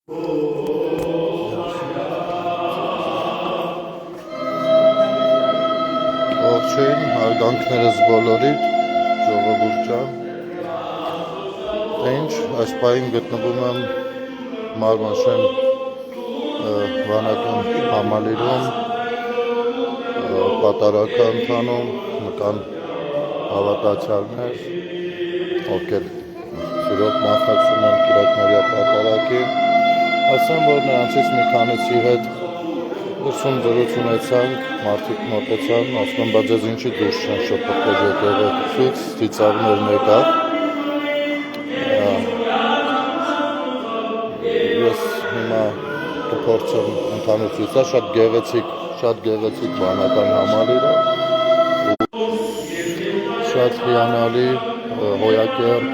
Ողջույն, հարգանքներս բոլորիդ, ժողովուրդ ջան։ Ինչ, այս պահին գտնվում եմ Մարմանշեն վանական համալիրում, պատարակը ընթանում, մկան հավատացյալներ, ովքեր սիրով մասնակցում են կիրակնօրյա պատարակին։ Ասեմ, որ նրանցից մի քանիսի հետ ուսում դրույթ ունեցանք, մարդիկ մոտեցան, ասում են, բայց ես ինչի դուրս չեն շփոթվել եկեղեցուց, ծիծաղներն եկավ։ Ես հիմա կփորձեմ ընդհանուր ցույցը, շատ գեղեցիկ վանական համալիր է, շատ հիանալի հոյակերտ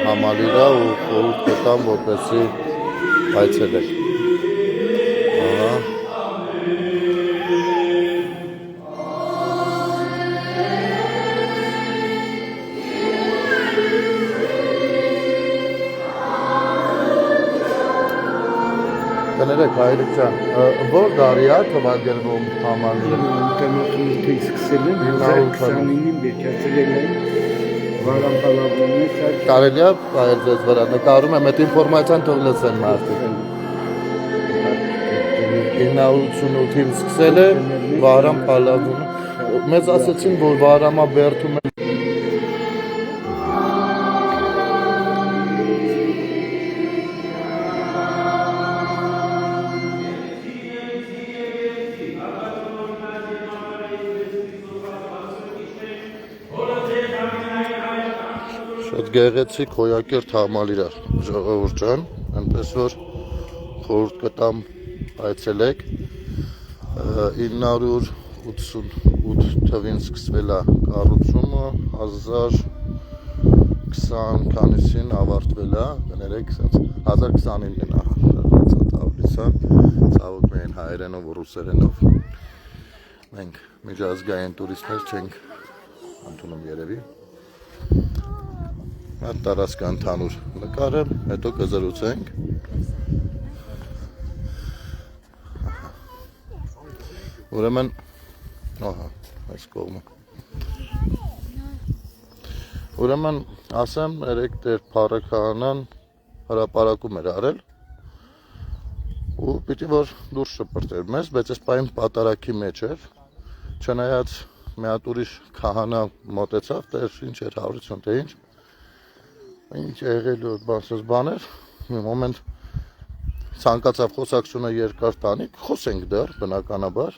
համալիր է ու խորհուրդ կտամ, որպեսզի այցելեք։ Կներեք, հայրիկ ջան, որ դարի է թվագրվում համալիրը։ Ինտերնետի սկսել են 1929-ին վերջացրել են Վարամպալավունի սարք։ Կարելի է այլ ձեզ վրա նկարում եմ, այդ ինֆորմացիան թող լսեն մարդիկ։ 1988-ին սկսել է Վարամպալավունը։ Մեզ ասեցին, որ Վարամաբերդում են Շատ գեղեցիկ հոյակերտ համալիր է, ժողովուրդ ջան, այնպես որ խորհուրդ կտամ այցելեք։ 988 թվին սկսվել է կառուցումը, 1020 քանիսին ավարտվել է, կներեք, 1029-ին է հաղթածա ցավոք միայն հայերենով ու ռուսերենով։ Մենք միջազգային տուրիստներ չենք ընդունում երևի։ Այդ տարածքը ընդհանուր նկարեմ, հետո կզրուցենք։ Ուրեմն, այս կողմը։ Ուրեմն, ասեմ, երեք դեր փառաքահանան հրապարակում էր արել ու պիտի որ դուրս շպրտեր մեզ, բայց այս պահին պատարակի մեջ էր, չնայած մի հատ ուրիշ քահանա մոտեցավ, դեր ինչ էր հարություն, թե ինչ Ինչ եղել բաներ, մի մոմենտ ցանկացավ խոսակցությունը երկար տանի, խոսենք դեռ բնականաբար։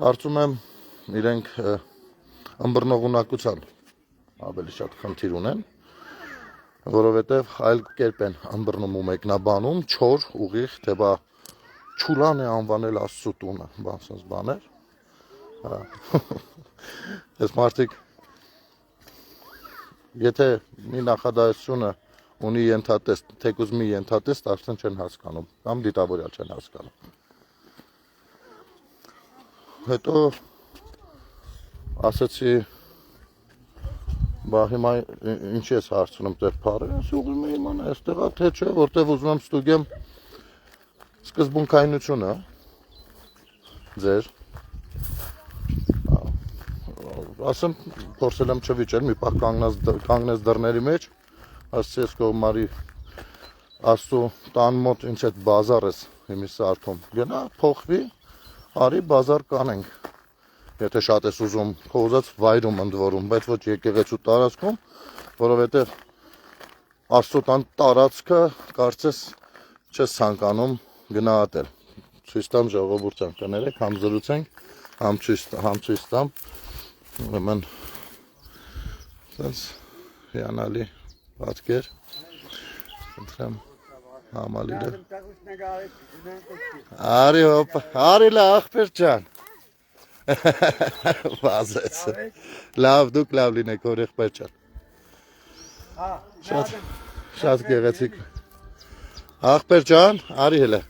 Կարծում եմ իրենք ըմբռնողունակության ավելի շատ խնդիր ունեն, որովհետև այլ կերպ են ըմբռնում ու մեկնաբանում, չոր, ուղիղ, թե բա Չուլան է անվանել Աստծո տունը, բանսած բաներ։ Այս մարդիկ Եթե մի նախադասությունը ունի ենթատեստ, թեկուզ մի ենթատեստ, արդեն չեն հասկանում, կամ դիտավորյալ չեն հասկանում։ Հետո ասացի, բա հիմա ինչի ես հարցնում տեղ փառը, ասի ուղղում եմ իմանա, այստեղ թե չէ, որտեղ ուզում եմ ստուգեմ սկզբունքայնությունը ձեր Ասեմ, փորձել եմ չվիճել, մի պահ կանգնես դռների մեջ, ասեցի ես կողմարի Աստծո տան մոտ ինչ այդ բազար ես հիմի սարքում, գնա փոխվի, արի բազար կանենք, եթե շատ ես ուզում, քո ուզած վայրում ընդորում, բայց ոչ եկեղեցու տարածքում, որովհետև Աստծո տան տարածքը կարծես չես ցանկանում գնահատել։ Ցույց տամ ժողովուրդ ջան, կներեք, համ զրուցենք, համ ցույց տամ Ուրեմն հիանալի պատկեր ընտրեմ համալիրը Արի հոպ, արի ախպեր ջան Վազեց Լավ, դուք լավ լինեք, որ եղբայր ջան Շատ գեղեցիկ Ախպեր ջան, արի հելը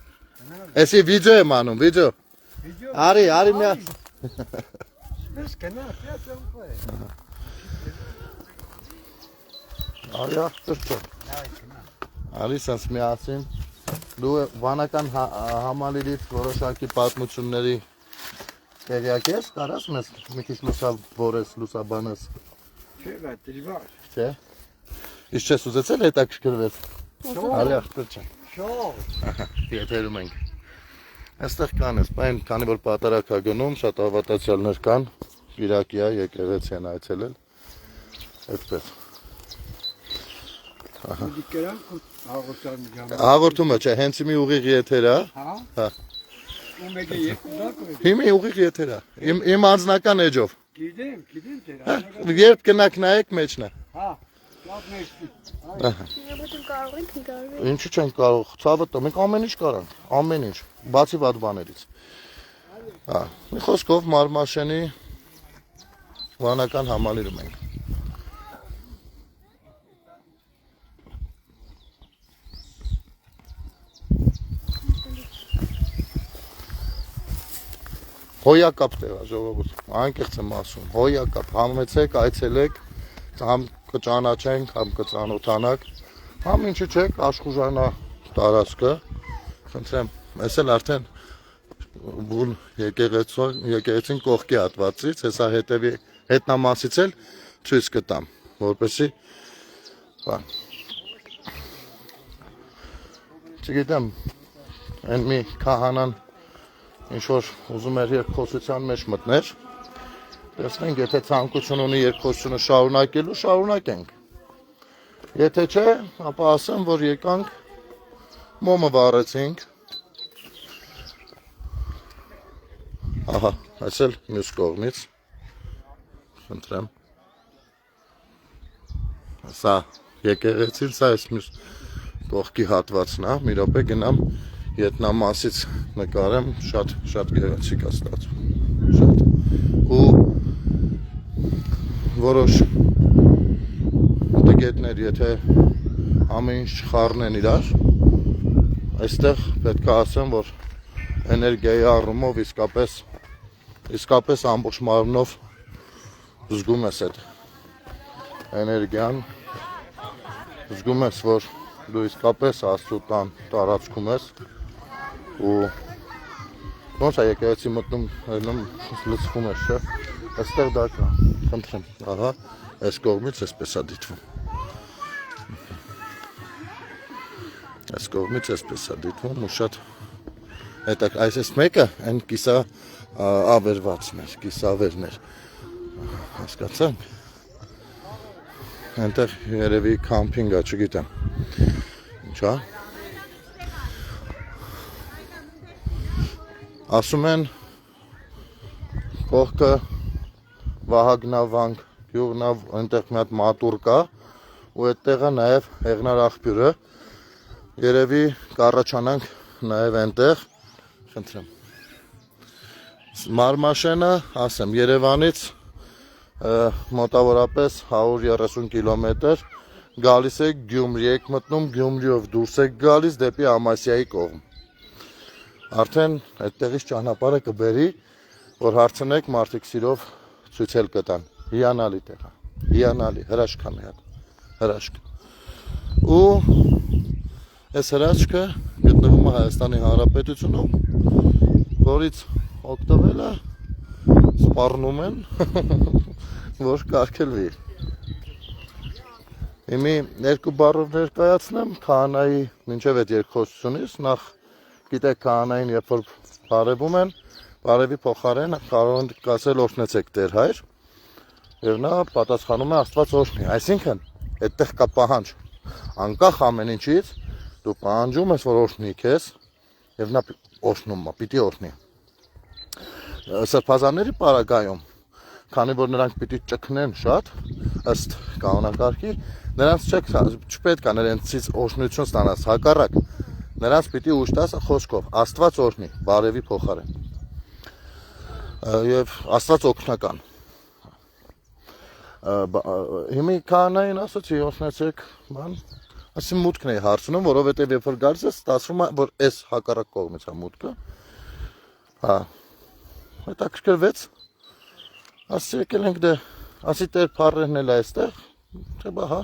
Էսի վիդեո եմ անում, վիդեո Արի միա Biz kenar fiyatım koy. Arya Türkçe. Արի սենց միասին դու վանական համալիրից որոշակի պատմությունների տեղյակ ես, կարաս մեզ մի քիչ լուսավորես, լուսաբանես։ Չէ, դա դժվար։ Չէ։ Իսկ չես ուզեցել հետաքրքրվել։ Արի ախպեր չեմ։ Շո։ Եթերում ենք։ Այստեղ կան ես, բայն քանի որ պատարակ է գնում, շատ հավատացյալներ կան, Իրաքի է, եկեղեցի են այցելել։ Այդպես։ Դու կրանք հաղորդան ժամանակ։ Հաղորդումը չէ, հենց մի ուղիղ եթեր է։ Հա։ Հա։ Ու մեկը երկու դակ։ Հիմա ուղիղ եթեր է։ Իմ անձնական էջով։ Գիտեմ դեր։ Երբ կնակ նայեք մեջն է։ Հա։ Լավ մեջի։ Մենք կարող ենք նկարվել։ Ինչու չենք կարող, ցավը տո, մենք ամեն ինչ կարանք, ամեն ինչ, բացի վատ բաներից։ Հա, մի խոսքով Մարմաշենի վանական համալիրում ենք։ Հոյակապ տեղ է ժողովուրդ, անկեղծ եմ ասում, հոյակապ, համեցեք, այցելեք, համ կճանաչենք, համ կծանոթանանք, համ ինչու չեք, աշխուժանա տարածքը, խնդրեմ, ես էլ արդեն բուն եկեղեցին կողքի հատվածից, հեսա հետևի հետնամասից էլ ցույց կտամ, որպեսզի բան։ Չգիտեմ, այն մի քահանան ինչ-որ ուզում էր երկխոսության մեջ մտներ, տեսնենք, եթե ցանկություն ունի երկխոսությունը շարունակելու, շարունակենք։ Եթե չէ, ապա ասեմ, որ եկանք, մոմը վառեցինք։ Ահա, այս էլ մյուս կողմից, խնդրեմ։ Սա եկեղեցին, սա այս մյուս կողքի հատվածն է, մի րոպե գնամ ետնամասից նկարեմ, շատ գեղեցիկ է ստացվում, շատ, ու որոշ տգետներ, եթե ամեն ինչ չխառնեն իրար, այստեղ պետք է ասեմ, որ էներգիայի առումով իսկապես ամբողջ մարմնով զգում ես այդ էներգիան, զգում ես, որ դու իսկապես Աստծո տան տարածքում ես ու ոնց է եկեղեցի մտնում լցվում ես, չէ, այստեղ դա կա, խնդրեմ, ահա, այս կողմից այսպես է դիտվում, այս կողմից այսպես է դիտվում ու շատ հետակ, այս մեկը այն կիսա ավերվածն էր, կիսավերն էր, հասկացանք, այնտեղ երևի կամպինգ է, չգիտեմ, ինչ է, ասում են կողքը Վահագնավանք գյուղն է, այնտեղ մի հատ մատուռ կա ու այդտեղ է նաև Հեղնար աղբյուրը, երևի կառաջանանք նաև այնտեղ, խնդրեմ, Մարմաշենը, ասեմ, Երևանից մոտավորապես 130 կիլոմետր, գալիս եք Գյումրի, եք մտնում Գյումրիով դուրս եք գալիս դեպի Ամասիայի կողմ, արդեն այդտեղից ճանապարհը կբերի, որ հարցնեք մարդիկ սիրով ցույցել կտան, հիանալի տեղ է, հիանալի, հրաշք է մի հատ, հրաշք, ու այս հրաշքը գտնվում է Հայաստանի Հանրապետությունում, որից օգտվելը սպառնում են, որ կարգելվի։ Հիմի երկու բառով ներկայացնեմ քահանայի մինչև այդ երկխոսությունից, նախ գիտեք քահանային երբ որ բարևում են, բարևի փոխարեն կարող են ասել օրհնեցեք Տեր Հայր, եւ նա պատասխանում է Աստված օրհնի, այսինքն այդտեղ կա պահանջ, անկախ ամեն ինչից դու պահանջում ես որ օրհնի քեզ եւ նա օրհնում է, պիտի օրհնի։ Սրբազանների պարագայում, քանի որ նրանք պիտի ճգնեն շատ, ըստ կանոնակարգի, նրանց չպետք է նրանցից օրհնություն ստանաս, հակառակ, նրանց պիտի ուժ տաս խոսքով, Աստված օրհնի, բարևի փոխարեն։ Եվ Աստված օգնական։ Հիմի քահանային ասացի, օրհնեցեք, բան, ասի մուտքն է հարցնում, որովհետև երբ որ գալիս է, ստացվում է, որ այս հակառակ կողմից է մուտքը։ Հա։ Հետաքրքրվեց, ասի եկել ենք դե, ասի Տեր փառերն էլ այստեղ, թե բա հա,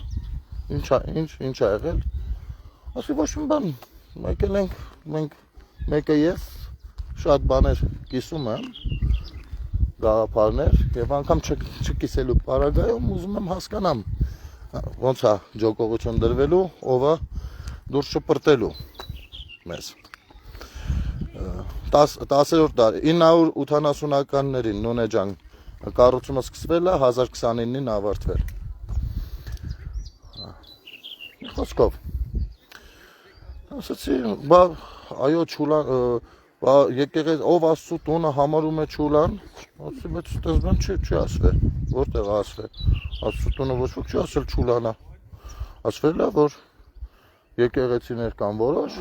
ինչ է եղել, Ասի ոչ մի բան, եկել ենք մենք մեկը ես շատ բաներ կիսում եմ, գաղափարներ եւ անգամ չկիսելու պարագայում ուզում եմ հասկանամ ոնց է ջոկողություն դրվելու, ով է դուրս շպրտելու մեզ 10-րդ դարի 980-ականներին Նոնե ջան կառուցումը սկսվել է 1029-ին ավարտվել խոսքով ասացի բա այո չուլան եկեղեցի ով Աստծո տունը համարում է չուլան ասի բայց այդպես բան չի ասվել որտեղ ասվել Աստծո տունը ոչ ոք չի ասել չուլանա ասվել է որ եկեղեցիներ կան որոշ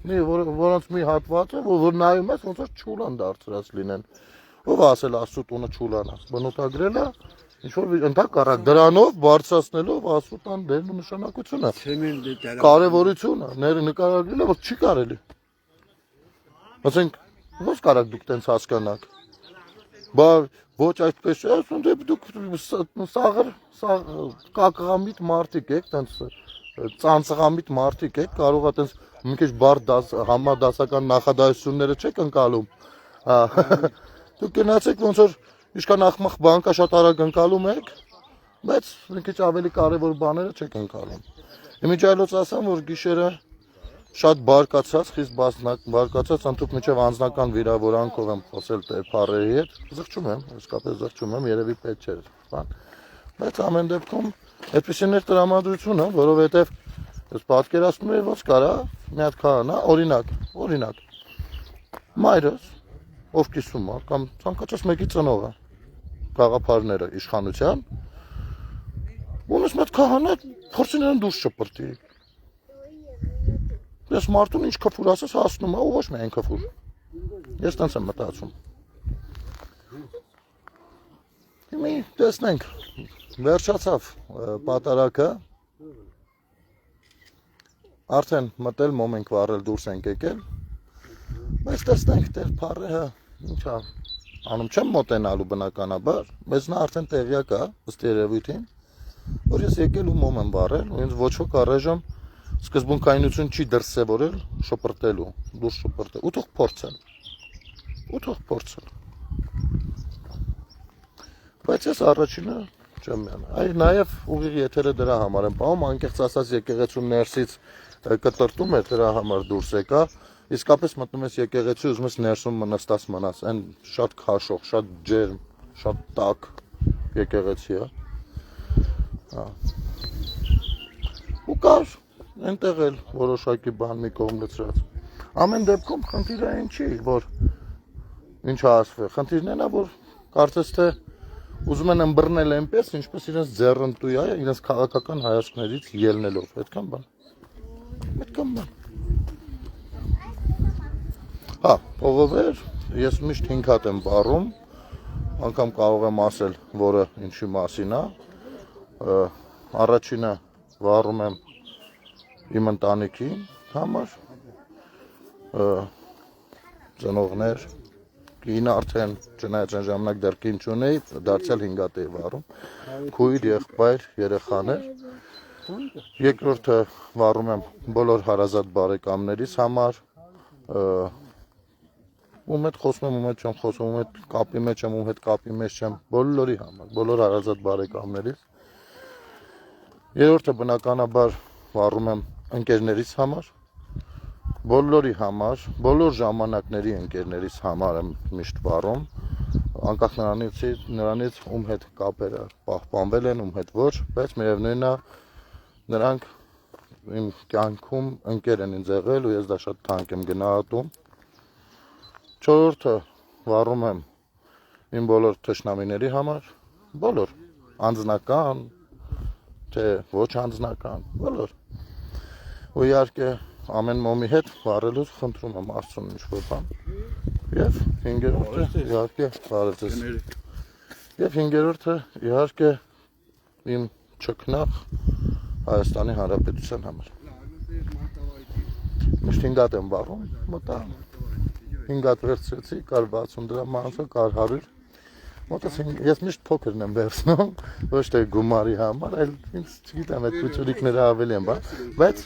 որոնց մի հատվածը որ նայում ես ոնց որ չուլան դարձրած լինեն ով ասել Աստծո տունը չուլանա բնութագրել է ինչ որ ընդհակառակ դրանով բարձրացնելով Աստծո տան դերն ու նշանակությունը կարևորությունը նկարագրել է որ չի կարելի ասենք ո՞նց կարաք դուք տենց հասկանաք բա ոչ այդպես չէ ասում դուք սաղր կակղամիտ մարդիկ եք տենց ծանծղամիտ մարդիկ եք կարող է տենց մի քիչ բարդ համադասական նախադասությունները չեք ընկալում դուք գնացեք ոնց որ Իշքան ախմախ բան կա շատ արագ ընկալում եք, բայց մի քիչ ավելի կարևոր բաները չեք ընկալում։ Իմիջայլոց ասեմ, որ գիշերը շատ բարկացած, խիստ բարկացած, ընդհանուր միջև անձնական վիրավորանքով եմ խոսել Տեր-Փարեի հետ, զղջում եմ, իսկապես զղջում եմ, երևի պետք չէր, բան։ Բայց ամեն դեպքում այդպիսին էր տրամադրությունը, որովհետև ես պատկերացնում եմ ոնց կարա մի հատ քահանա, օրինակ մայրս ով կիսում է կամ ցանկացած մեկի ծնողը գաղափարները իշխանության ոնց մեծ քահանա փորձի նրան դուրս շպրտի ես մարդուն ինչ քֆուր ասես հասնում է ու ոչ միայն քֆուր ես տենց եմ մտածում Հիմա տեսնենք վերջացավ պատարակը արդեն մտել մոմենք վառել դուրս ենք եկել Բայց տեսնենք Տեր-Փարեհը ինչ է անում չեմ մոտենալու բնականաբար բայց նա արդեն տեղյակ է ըստ երևույթին որ ես եկել ու մոմ եմ վառել ու ինձ ոչ ոք առայժմ սկզբունքայնություն չի դրսևորել շպրտելու դուրս շպրտել ու թող փորձել բայց ես առաջինը չեմ յանը այ նաև ուղիղ եթերը դրա համար եմ պահում անկեղծ ասած եկեղեցու ներսից կտրտում է դրա համար դուրս եկա Իսկապես մտնում ես եկեղեցի ուզում ես ներսում նստած մնաս, այն շատ քաշող, շատ ջերմ, շատ տաք եկեղեցի է։ Ու կար այնտեղ էլ որոշակի բան մի կողմ լցրած։ Ամեն դեպքում խնդիրը այն չի, որ ինչ ասվել, խնդիրն այն է, որ կարծես թե ուզում են ըմբռնել այնպես, ինչպես իրենց ձեռնտու է, իրենց քաղաքական հայացքներից ելնելով, այդքան բան։ Հա, ողովեր, ես միշտ 5 հատ եմ վառում, անգամ կարող եմ ասել, որը ինչի մասին է, առաջինը վառում եմ իմ ընտանիքի համար, ծնողներ, կին արդեն, չնայած այն ժամանակ դեռ կին չունեի, դարձյալ 5 հատ էի վառում, քույր, եղբայր, երեխաներ, երկրորդը վառում եմ բոլոր հարազատ բարեկամներիս համար, ում հետ խոսում եմ, ում հետ չեմ խոսում, ում հետ կապի մեջ եմ, ում հետ կապի մեջ չեմ, բոլորի համար, բոլոր հարազատ բարեկամներից։ Երրորդը բնականաբար վառում եմ ընկերներիս համար, բոլորի համար, բոլոր ժամանակների ընկերներիս համար եմ միշտ վառում, անկախ նրանից ում հետ կապերը պահպանվել են, ում հետ ոչ, բայց միևնույնն է նրանք իմ կյանքում ընկեր են ինձ եղել ու ես դա շատ թանկ եմ գնահատում։ Չորրորդը վառում եմ իմ բոլոր թշնամիների համար, բոլոր, անձնական, թե ոչ անձնական, բոլոր։ Ու իհարկե ամեն մոմի հետ վառելուց խնդրում եմ Աստծուն ինչ-որ բան։ Եվ հինգերորդը իհարկե վառեցես։ Եվ հինգերորդը իհարկե իմ չքնաղ Հայաստանի Հանրապետության համար։ Միշտ 5 հատ եմ վառում, մոտա 5 հատ վերցրեցի, կար 60 դրամ անցա, կար 100։ Մոտս ես միշտ փոքրն եմ վերցնում, ոչ թե գումարի համար, այլ ինձ չգիտեմ, այդ փոքրիկները ավելի են, բայց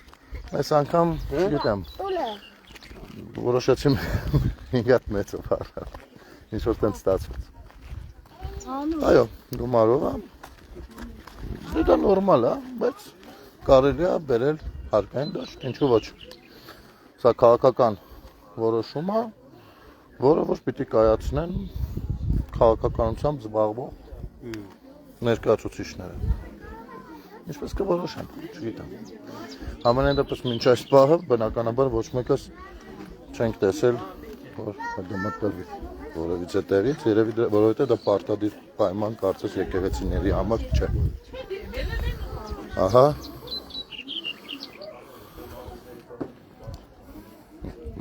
Այս անգամ, չգիտեմ, Օլա։ որոշեցի 5 հատ մեծը վառել։ Ինչ որ տենց ստացվեց։ Այո, գումարով է։ Դա նորմալ է, բայց կարելի է բերել հարկային դաշտ, ինչու ոչ։ Սա քաղաքական որոշում է, որը որ պիտի կայացնեն քաղաքականությամբ զբաղվող ներկայացուցիչները։ Ինչպես կորոշեն, չգիտեմ։ Ամենայն դեպս մինչ այս պահը բնականաբար ոչ մեկս չենք տեսել, որ դմտվի որևիցե տեղից, երևի որովհետև դա պարտադիր պայման կարծես եկեղեցիների համար չէ։ Ահա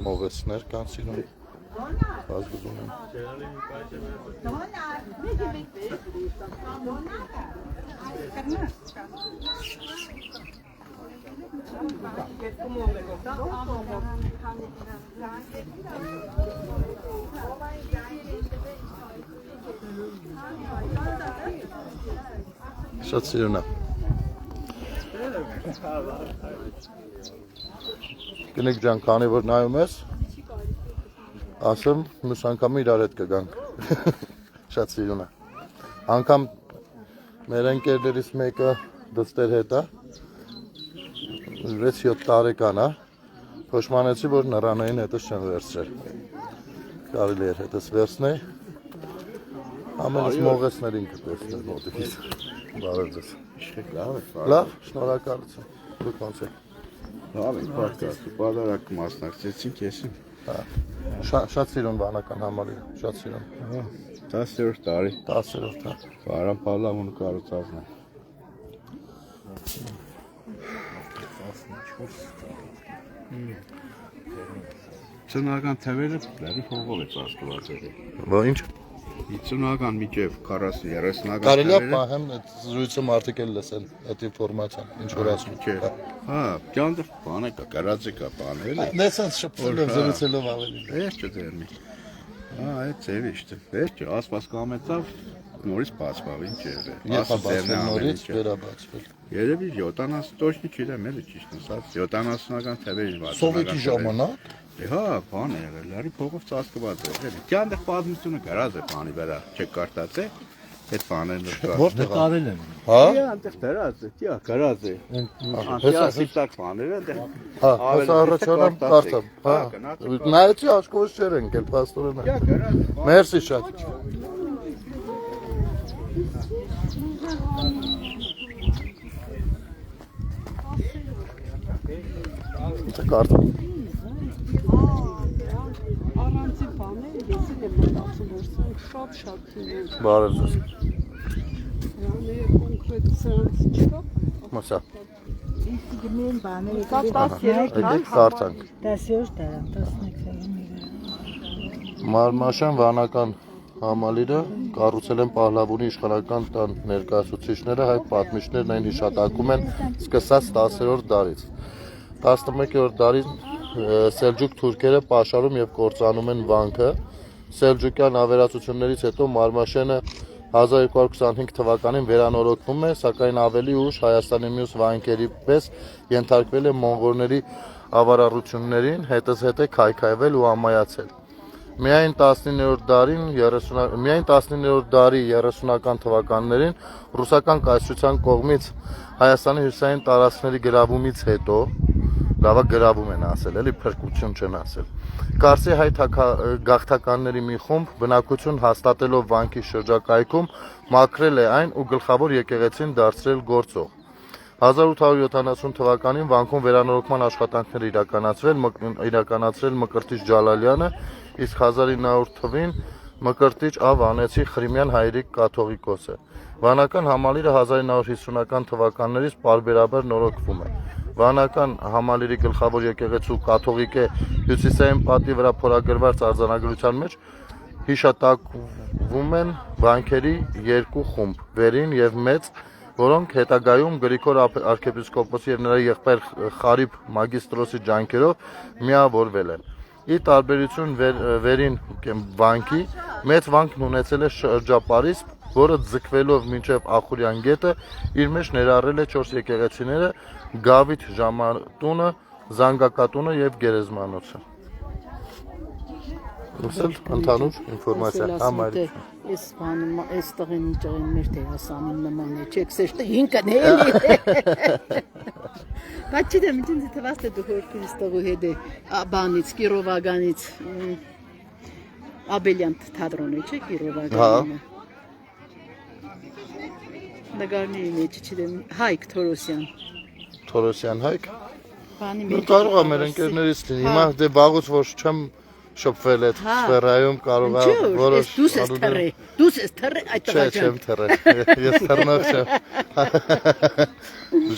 մովեսներ կան սիրուն, բազգուզում են։ Շատ սիրուն է։ Կնիկ ջան, քանի որ նայում ես, ասեմ, մյուս անգամ իրար հետ կգանք։ Շատ սիրուն է։ Անգամ մեր ընկերներից մեկը դստեր հետ է, 6-7 տարեկան է, փոշմանեցի, որ նռանային հետս չեն վերցրել։ Կարելի էր հետս վերցնել, ամենս մողեսներին կտեսնել մոտիկից։ Բարև ձեզ։ Լավ, շնորհակալություն։ Դուք ոնց եք։ Լավ ենք, պատկաստ, պարարակ մասնակցեցինք եսին։ Շատ սիրուն վանական համալիրը, շատ սիրուն։ 10-րդ տարի 10-րդ է։ Վարան Պալավունը կառուցածն է։ Ծնական թևերը լրի փողով է ծածկված եղել։ Ո՞ր ինչ։ 50-ական միջև 40-30-ական Կարելի է պահեմ այդ զրույցը մարդիկ էլ լսեն այդ ինֆորմացիան, ինչ որ ասում։ Չէ։ Հա, կյանքը բան է կա, կարածը կա բանել է։ Դեսած շփոթելով զրուցելով ավելի։ Վերջը դերնի։ Հա, այդ ձևի շտը։ Վերջը ասված կամեցավ նորից բացվավ, ինչ եղել։ Երբ բացվել նորից վերաբացվել։ Երևի 70 точно չգիտեմ, էլի ճիշտ ասած 70-ական թվերի 60-ական։ Սովետի ժամանակ Հա, բան է եղել, լարի փողով ծածկված է եղել։ Կյանք պատմությունը գրած է բանի վրա, չեք կարդացե։ Այդ բաները որտեղ են։ հա այնտեղ դրած է, տիա գրած է։ հեսա Անտիասիստակ բաները այնտեղ։ հա հեսա առաջանամ կարծեմ հա նայեցի աշկոս չեր ընկել պաստորենը Տիա գրած է։ մերսի շատ Ինչ կարծում Առանցի բաներ, ես եմ մտածում, որ սրանք շատ լինեն։ բարև ձեզ Դրաները կոնկրետ սրանց չկա։ մոսա Գնեն բաները Կա 13 եկեք կարծանք 10-րդ տարան 11-րդ Մարմաշան վանական համալիրը կառուցել են Պահլավունի իշխանական տան ներկայացուցիչները, հայ պատմիչներն այն հիշատակում են սկսած 10-րդ դարից 11-րդ դարին Սելջուկ թուրքերը պաշարում եւ կործանում են վանքը Սելջուկյան ավերածություններից հետո Մարմաշենը 1225 թվականին վերանորոգվում է, սակայն ավելի ուշ Հայաստանի մյուս վանքերի պես ենթարկվել է մոնղոլների ավարառություններին, հետզհետե քայքայվել ու ամայացել։ Միայն 19-րդ դարի 30-ական թվականներին ռուսական կայսրության կողմից Հայաստանի հյուսիսային տարածքների գրավումից հետո լավա գրավում են ասել, էլի փրկություն չեն ասել։ Կարսի հայ գաղթականների մի խումբ բնակություն հաստատելով վանքի շրջակայքում մաքրել է այն ու գլխավոր եկեղեցին դարձրել գործող։ 1870 թվականին վանքում վերանորոգման աշխատանքներ իրականացրել Մկրտիչ Ջալալյանը, իսկ 1900 թվականին Մկրտիչ Ավանեցի Խրիմյան հայրիկ կաթողիկոսը։ Վանական համալիրը 1950-ական թվականներից պարբերաբար նորոգվում է։ Վանական համալիրի գլխավոր եկեղեցու կաթողիկե հյուսիսային պատի վրա փորագրված արձանագրության մեջ հիշատակվում են վանքերի երկու խումբ՝ վերին եւ մեծ, որոնք հետագայում Գրիգոր arczepiskopos եւ նրա եղբայր Խարիփ մագիստրոսի ջանքերով միավորվել են։ ի տարբերություն վերին վանքի, մեծ վանքն ունեցել է շրջապարիս, որը ձգվելով մինչև Ախուրյան գետը իր մեջ ներառել է 4 եկեղեցիները, Գավիթ ժամատունը, Զանգակատունը եւ Գերեզմանոցը։ Ուսել ընդհանուր ինֆորմացիա համարի։ Այս բանը, այս տղեն իջան մեր դերասանին նման է, չեք սեշտը ինքն էլի։ Բայց չդեմ, ինձ թվաց դու հորքից տղու հետ է, բանից, Կիրովագանից, Աբելյան թատրոնը, չէ՞ Կիրովագանը։ Նկարների մեջ չդեմ, Հայկ Թորոսյան։ Թորոսյան Հայկ։ Բանի Ու կարող է մեր ընկերներից լինի։ Հիմա դե վաղուց որ չեմ շփվել այդ սֆերայում կարող է որոշ դուս ես թռե այդ Չէ, չեմ թռել։ Ես թռնող չեմ։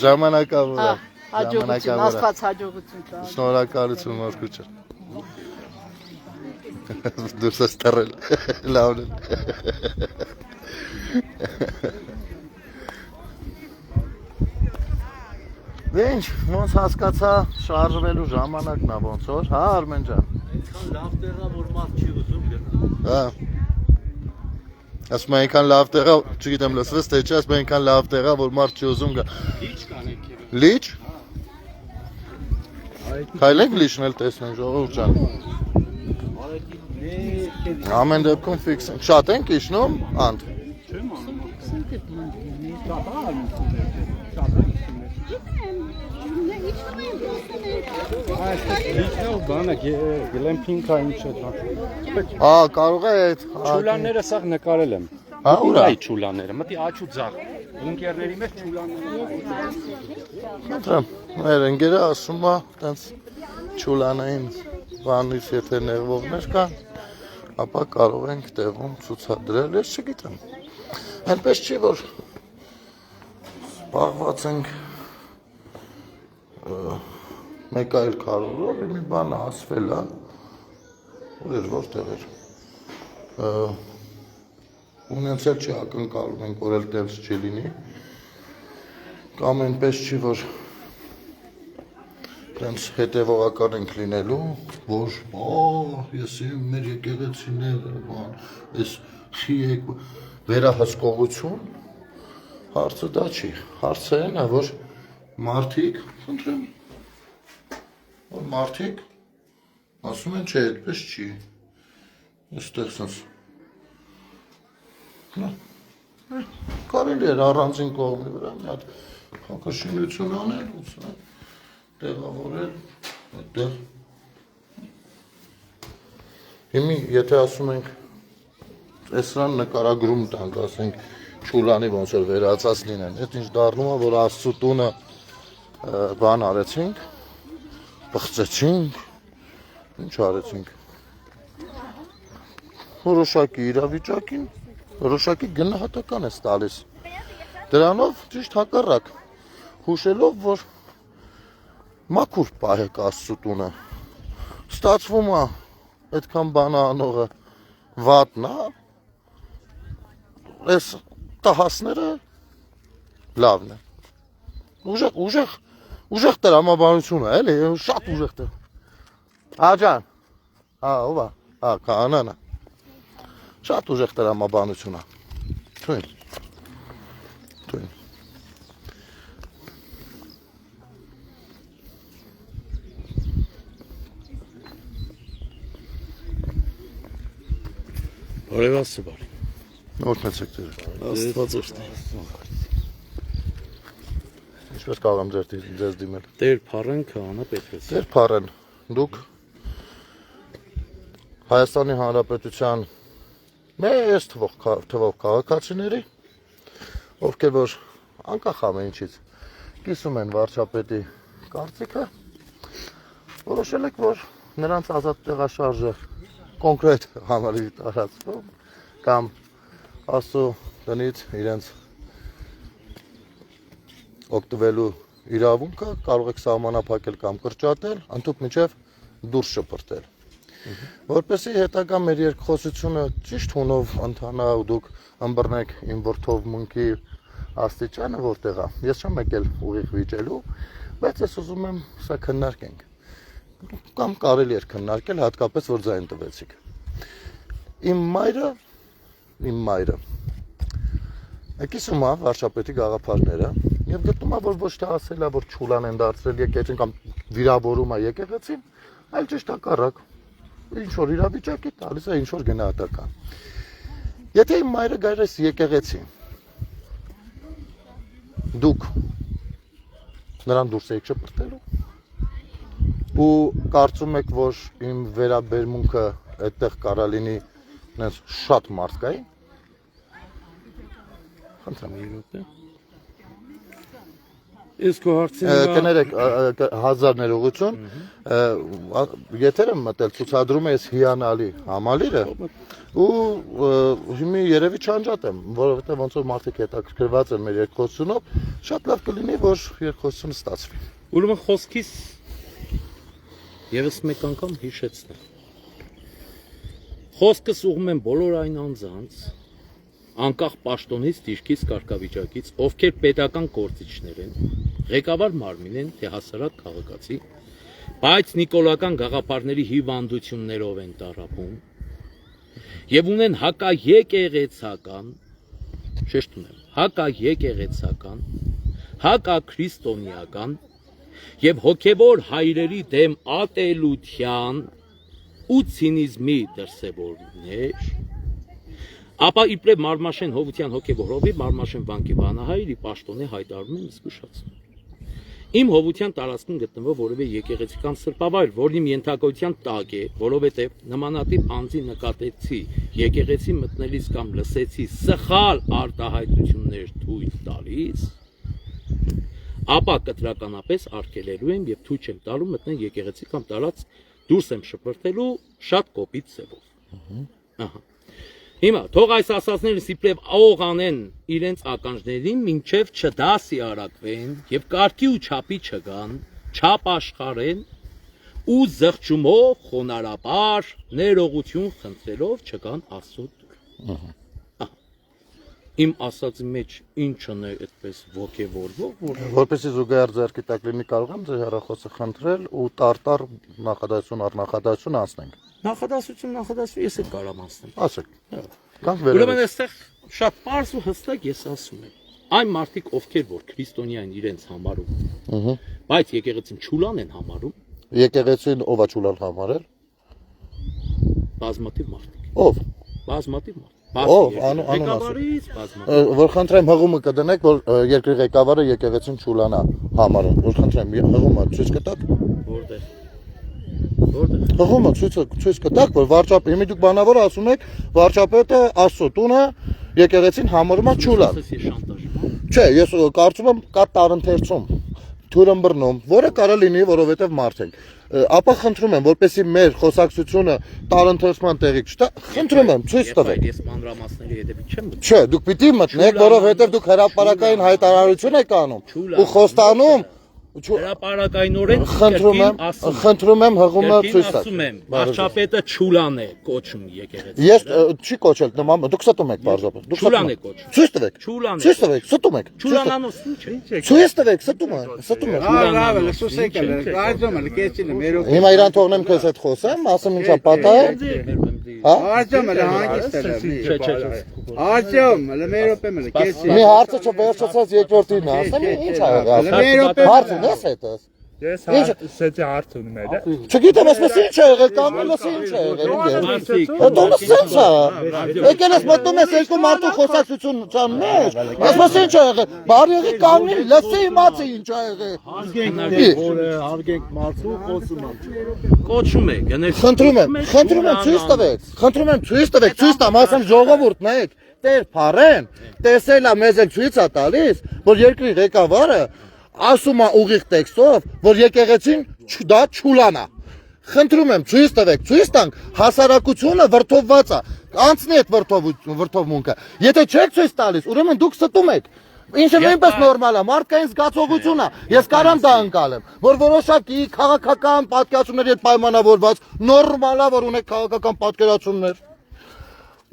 Ժամանակավոր է։ Հաջողություն, Աստված հաջողություն տա։ Շնորհակալություն Մարկուչը։ Դուրս ես թռել։ Լավն է։ Դե ինչ, ոնց հասկացա շարժվելու ժամանակն է ոնց որ, հա Արմեն ջան։ Այնքան լավ տեղա, որ մարդ չի ուզում գնալ։ Հա։ Ասում այնքան լավ տեղա, չգիտեմ լսվեց թե չէ, ասում այնքան լավ տեղա, որ մարդ չի ուզում գա։ Լիճ կան եկել։ Լիճ։ Քայլենք լիճն էլ տեսնենք ժողովուրդ ջան։ Ամեն դեպքում ֆիքս ենք։ Շատ ենք իջնում, անդ։ Լիճնով բանը գլեմփինգա ինչ է դա։ Հա, կարող է այդ։ Չուլանները սա նկարել եմ։ Հա, ուրա։ Այ չուլանները, մտի աչու ձախ։ Բունկերների մեջ չուլանները։ Անդրամ, մեր ընկերը ասում է, տենց չուլանային բանից եթե ներվողներ կան, ապա կարող ենք տեղում ցուցադրել, ես չգիտեմ։ Այնպես չի որ զբաղված ենք մեկ այլ կարողով, մի բան ասվել է, որ էր որտեղ էր։ Ունեցել չի ակնկալում ենք, որ էլ տենց չի լինի, կամ այնպես չի, որ տենց հետևողական ենք լինելու, որ ես իմ մեր եկեղեցիները, ես խի եք վերահսկողություն, հարցը դա չի, հարցը այն է, որ մարդիկ, խնդրեմ, որ մարդիկ ասում են, չէ, այդպես չի, այստեղ սենց, կարելի էր առանձին կողմի վրա, մի հատ հակաշինություն անել, տեղավորել, այդտեղ, հիմի, եթե ասում ենք, էսրան նկարագրում տանք, ասենք, չուլանի ոնց որ վերացած լինեն, այդ ինչ դառնում է, որ Աստծո տունը բան արեցինք, բղծեցինք, ինչ արեցինք, որոշակի իրավիճակին, որոշակի գնահատական ես տալիս, դրանով ճիշտ հակառակ, հուշելով, որ մաքուր պահեք Աստծո տունը, ստացվում է այդքան բանը անողը վատն է, այս տահասները լավն է, ուժեղ տրամաբանություն է, էլի, շատ ուժեղ տեղ, աջան, ով է, կանան է, շատ ուժեղ տրամաբանություն է, թույն, Բարևաստը բարի։ Օրհնեցեք դերը, Աստված օգնի։ Ինչպես կարող եմ ձեզ դիմել։ Տեր Փարեն Քահանա Պետրոս։ Ձեր փառեն, դուք Հայաստանի Հանրապետության մեծ թվով քաղաքացիների, ովքեր որ անկախ ամեն ինչից կիսում են վարչապետի կարծիքը, որոշել եք, որ նրանց ազատ տեղաշարժը կոնկրետ համարի տարածքում կամ Աստծո տնից իրենց օգտվելու իրավունքը կարող եք սահմանափակել կամ կրճատել, ընդհանուր միջև դուրս շպրտել։ Որպեսզի հետագա մեր երկխոսությունը ճիշտ հունով ընթանա ու դուք ըմբռնեք իմ որդովմունքի աստիճանը որտեղ է։ Ես չեմ եկել ուղիղ վիճելու, բայց ես ուզում եմ սա քննարկենք։ կամ կարելի էր քննարկել հատկապես որ ձայն տվեցիք։ Իմ մայրը եկիսում է վարչապետի գաղափարները եւ գտնում է որ ոչ թե ասել է որ ճուլան են դարձրել եկեղեցին կամ վիրավորում է եկեղեցին, այլ ճիշտ հակառակ ինչ որ իրավիճակի տալիս է ինչ որ գնահատական։ Եթե իմ մայրը գար այս եկեղեցի դուք նրան դուրս եք շպրտելու ու կարծում եք որ իմ վերաբերմունքը այդտեղ կարա լինի նենց շատ մարդկային Իսկ հարցին կներեք հազար ներողություն եթերը մտել ցուցադրում ես հիանալի համալիրը ու հիմի երևի չանջատեմ որովհետև ոնց որ մարդիկ հետաքրքրված են մեր երկխոսությունով շատ լավ կլինի որ երկխոսությունը ստացվի ուրեմն խոսքիս եւս մեկ անգամ հիշեցնեմ խոսքս ուղում եմ բոլոր այն անձանց անկախ պաշտոնից, դիրքից, կարգավիճակից, ովքեր պետական գործիչներ են, ղեկավար մարմին են, թե հասարակ քաղաքացի, բայց նիկոլական գաղափարների հիվանդություններով են տառապում եւ ունեն հակաեկեղեցական, շեշտում եմ, հակաեկեղեցական, հակաքրիստոնեական եւ հոգեվոր հայրերի դեմ ատելության ու ցինիզմի դրսեւորումներ ապա իբրև Մարմաշեն Հովության հոգևորովի Մարմաշեն վանքի վանահայրի պաշտոնե հայտարարում եմ զգուշացնում։ Իմ Հովության տարածքում գտնվող որևէ եկեղեցական սրբավայր, որն իմ ենթակայության տակ է, որովհետև նմանատիպ անձի նկատեցի եկեղեցի մտնելիս կամ լսեցի սխալ արտահայտություններ թույլ տալիս, ապա կտրականապես արգելելու եմ եւ թույլ չեմ տալու մտնել եկեղեցի կամ տարած դուրս եմ շպրտելու շատ կոպիտ ձևով։ Ահա Հիմա թող այս ասածներս իբրև աղ անեն իրենց ականջներին, մինչև չդասի արակվեն եւ կարգի ու չափի չգան, չափ աշխարեն ու զղջումով խոնարհաբար ներողություն խնդրելով չգան Աստծո դուր։ Իմ ասածի մեջ ինչն է այդպես ոգևորվող, որպեսզի զուգահեռ ձեռքի տակ լինի կարող եմ ձեր հեռախոսը խնդրել ու տարտար նախադասություն առ նախադասություն անցնենք։ նախադասություն ես էլ կարամ անցնեմ։ Ասեք։ Կանք Ուրեմն վերաբերել։ այստեղ շատ པարզ ու հստակ ես ասում եմ։ Այն մարդիկ, ովքեր որ քրիստոնյա են իրենց համարում, բայց եկեղեցին ճուլան են համարում, Եկեղեցին ով է ճուլան համարել։ բազմաթիվ մարդիկ։ Ով։ Բազմաթիվ մարդ։ Ով, անուն ասեք։ Ղեկավարից բազմաթիվ։ Որ խնդրեմ հղումը կդնեք որ երկրի ղեկավարը եկեղեցին ճուլանա համարում։ Որ խնդրեմ հղումը ցույց կտաք։ Որտեղ։ Որտեղ։ Հղումը ցույց կտաք որ վարչապետ հիմի դուք բանավոր ասում եք վարչապետը Աստծո տունը եկեղեցին համարում է ճուլան։ Չէ, ես կարծում եմ կա տարընթերցում թուրըմբռնում, որը կարող լինի, որովհետև մարդ ենք։ Ապա խնդրում եմ, որպեսզի մեր խոսակցությունը տարընթերցման տեղի չտա, խնդրում եմ, ցույց տվեք։ Ես մանրամասների հետևից չեմ մտնում։ Չէ, դուք պիտի մտնեք, որովհետև դուք հրապարակային հայտարարություն եք անում ու խոստանում Հրապարակայնորեն խնդրում եմ հղումը ցույց տալ։ ասում եմ, վարչապետը ճուլան է կոչում եկեղեցին։ Ես չի կոչել նման, դուք ստում եք բարձրապես։ Դուք Ճուլան է կոչում։ Ցույց տվեք։ Ճուլան է։ Ցույց տվեք, ստում եք։ Ճուլանանոց ինչ է։ Ցույց տվեք, ստում եք։ Լավ, լսեք, այդում էլ կեցին մերո։ Հիմա իրան թողնեմ քեզ հետ խոսեմ, ասեմ ինչա պատահել։ Այդում էլ հանգիստ էլ։ Այդում էլ մերո պեմել կեցին։ Մի հարցը չվերջացած երկրորդին ասեմ, ինչ ա եղել։ Հարցը դες հետս։ Ես հարցեցի հարց ունում եմ, դա։ Չգիտեմ, ասես ինչ է եղել, կամ ասես ինչ է եղել։ Դու սենց է։ Եկել ես մտնում ես երկու մարդու խոսակցություն ճան մեջ։ Ասես ինչ է եղել։ Բարիղի կանգնի, լսի իմացի ինչ է եղել։ Հարգենք մարդու խոսում եմ։ Կոչում է, գնես։ Խնդրում եմ, ցույց տվեք։ Խնդրում եմ, ցույց տվեք, ցույց տամ, ասեմ ժողովուրդն եք։ Տեր փարեն, տեսել է մեզ էլ ցույց է տալիս, որ երկրի ղեկավարը ասում է ուղիղ տեքստով, որ եկեղեցին դա ճուլան է։ Խնդրում եմ, ցույց տվեք, ցույց տանք, հասարակությունը վրթովված է, անցնի այդ վրթովմունքը։ Եթե չեք ցույց տալիս, ուրեմն դուք ստում եք։ Ինչը նույնպես նորմալ է, մարդկային զգացողություն է։ Ես կարամ դա անցալեմ, որ որոշակի քաղաքական պատկերացումների հետ պայմանավորված, նորմալ է, որ ունեք քաղաքական պատկերացումներ։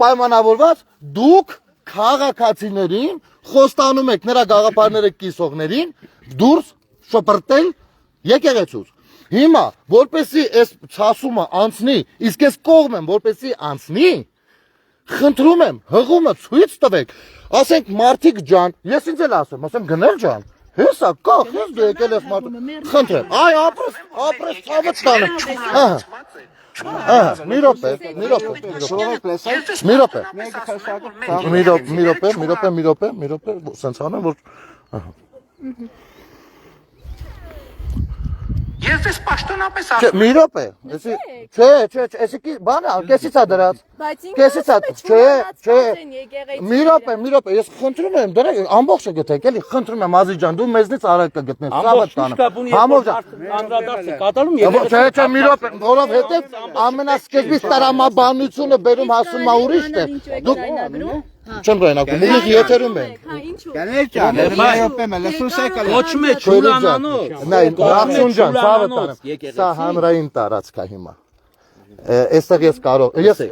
Պայմանավորված դուք քաղաքացիներին խոստանում եք նրա գաղափարները կիսողներին դուրս շպրտել եկեղեցուց։ Հիմա որպեսի այս ցասումը անցնի, իսկ ես կողմ եմ որպեսի անցնի, խնդրում եմ հղումը ցույց տվեք, ասենք մարդիկ ջան, ես ինձ էլ ասեմ, ասեմ գնել ջան, հեսա կա, ես դու եկել ես մարդ, խնդրեմ, այ ապրես ցավը տանը, մի րոպե, սենց անեմ, որ Ես ես պաշտոնապես մի րոպե, չէ, էսիկի բանը, կեսից ա դրած, կեսից ա, չէ, մի րոպե, ես խնդրում եմ, դրա ամբողջը գտեք, էլի, խնդրում եմ Ազիզ ջան, դու մեզնից արագ կգտնես, ցավը տանը, անդրադարձ է կատարում Չէ, մի րոպե, որովհետև ամենասկզբից տրամաբանությունը բերում հասում է ուրիշ տեղ, դուք չեմ գայնակում, ուղիղ եթերում ենք։ Գաներ ջան, մայոպեմ էլ սուսեկը Կոչում է Չուլանանոց։ Նայ, Ռախշուն ջան, ցավը տանը։ Սա հանրային տարածք է հիմա։ Այստեղ ես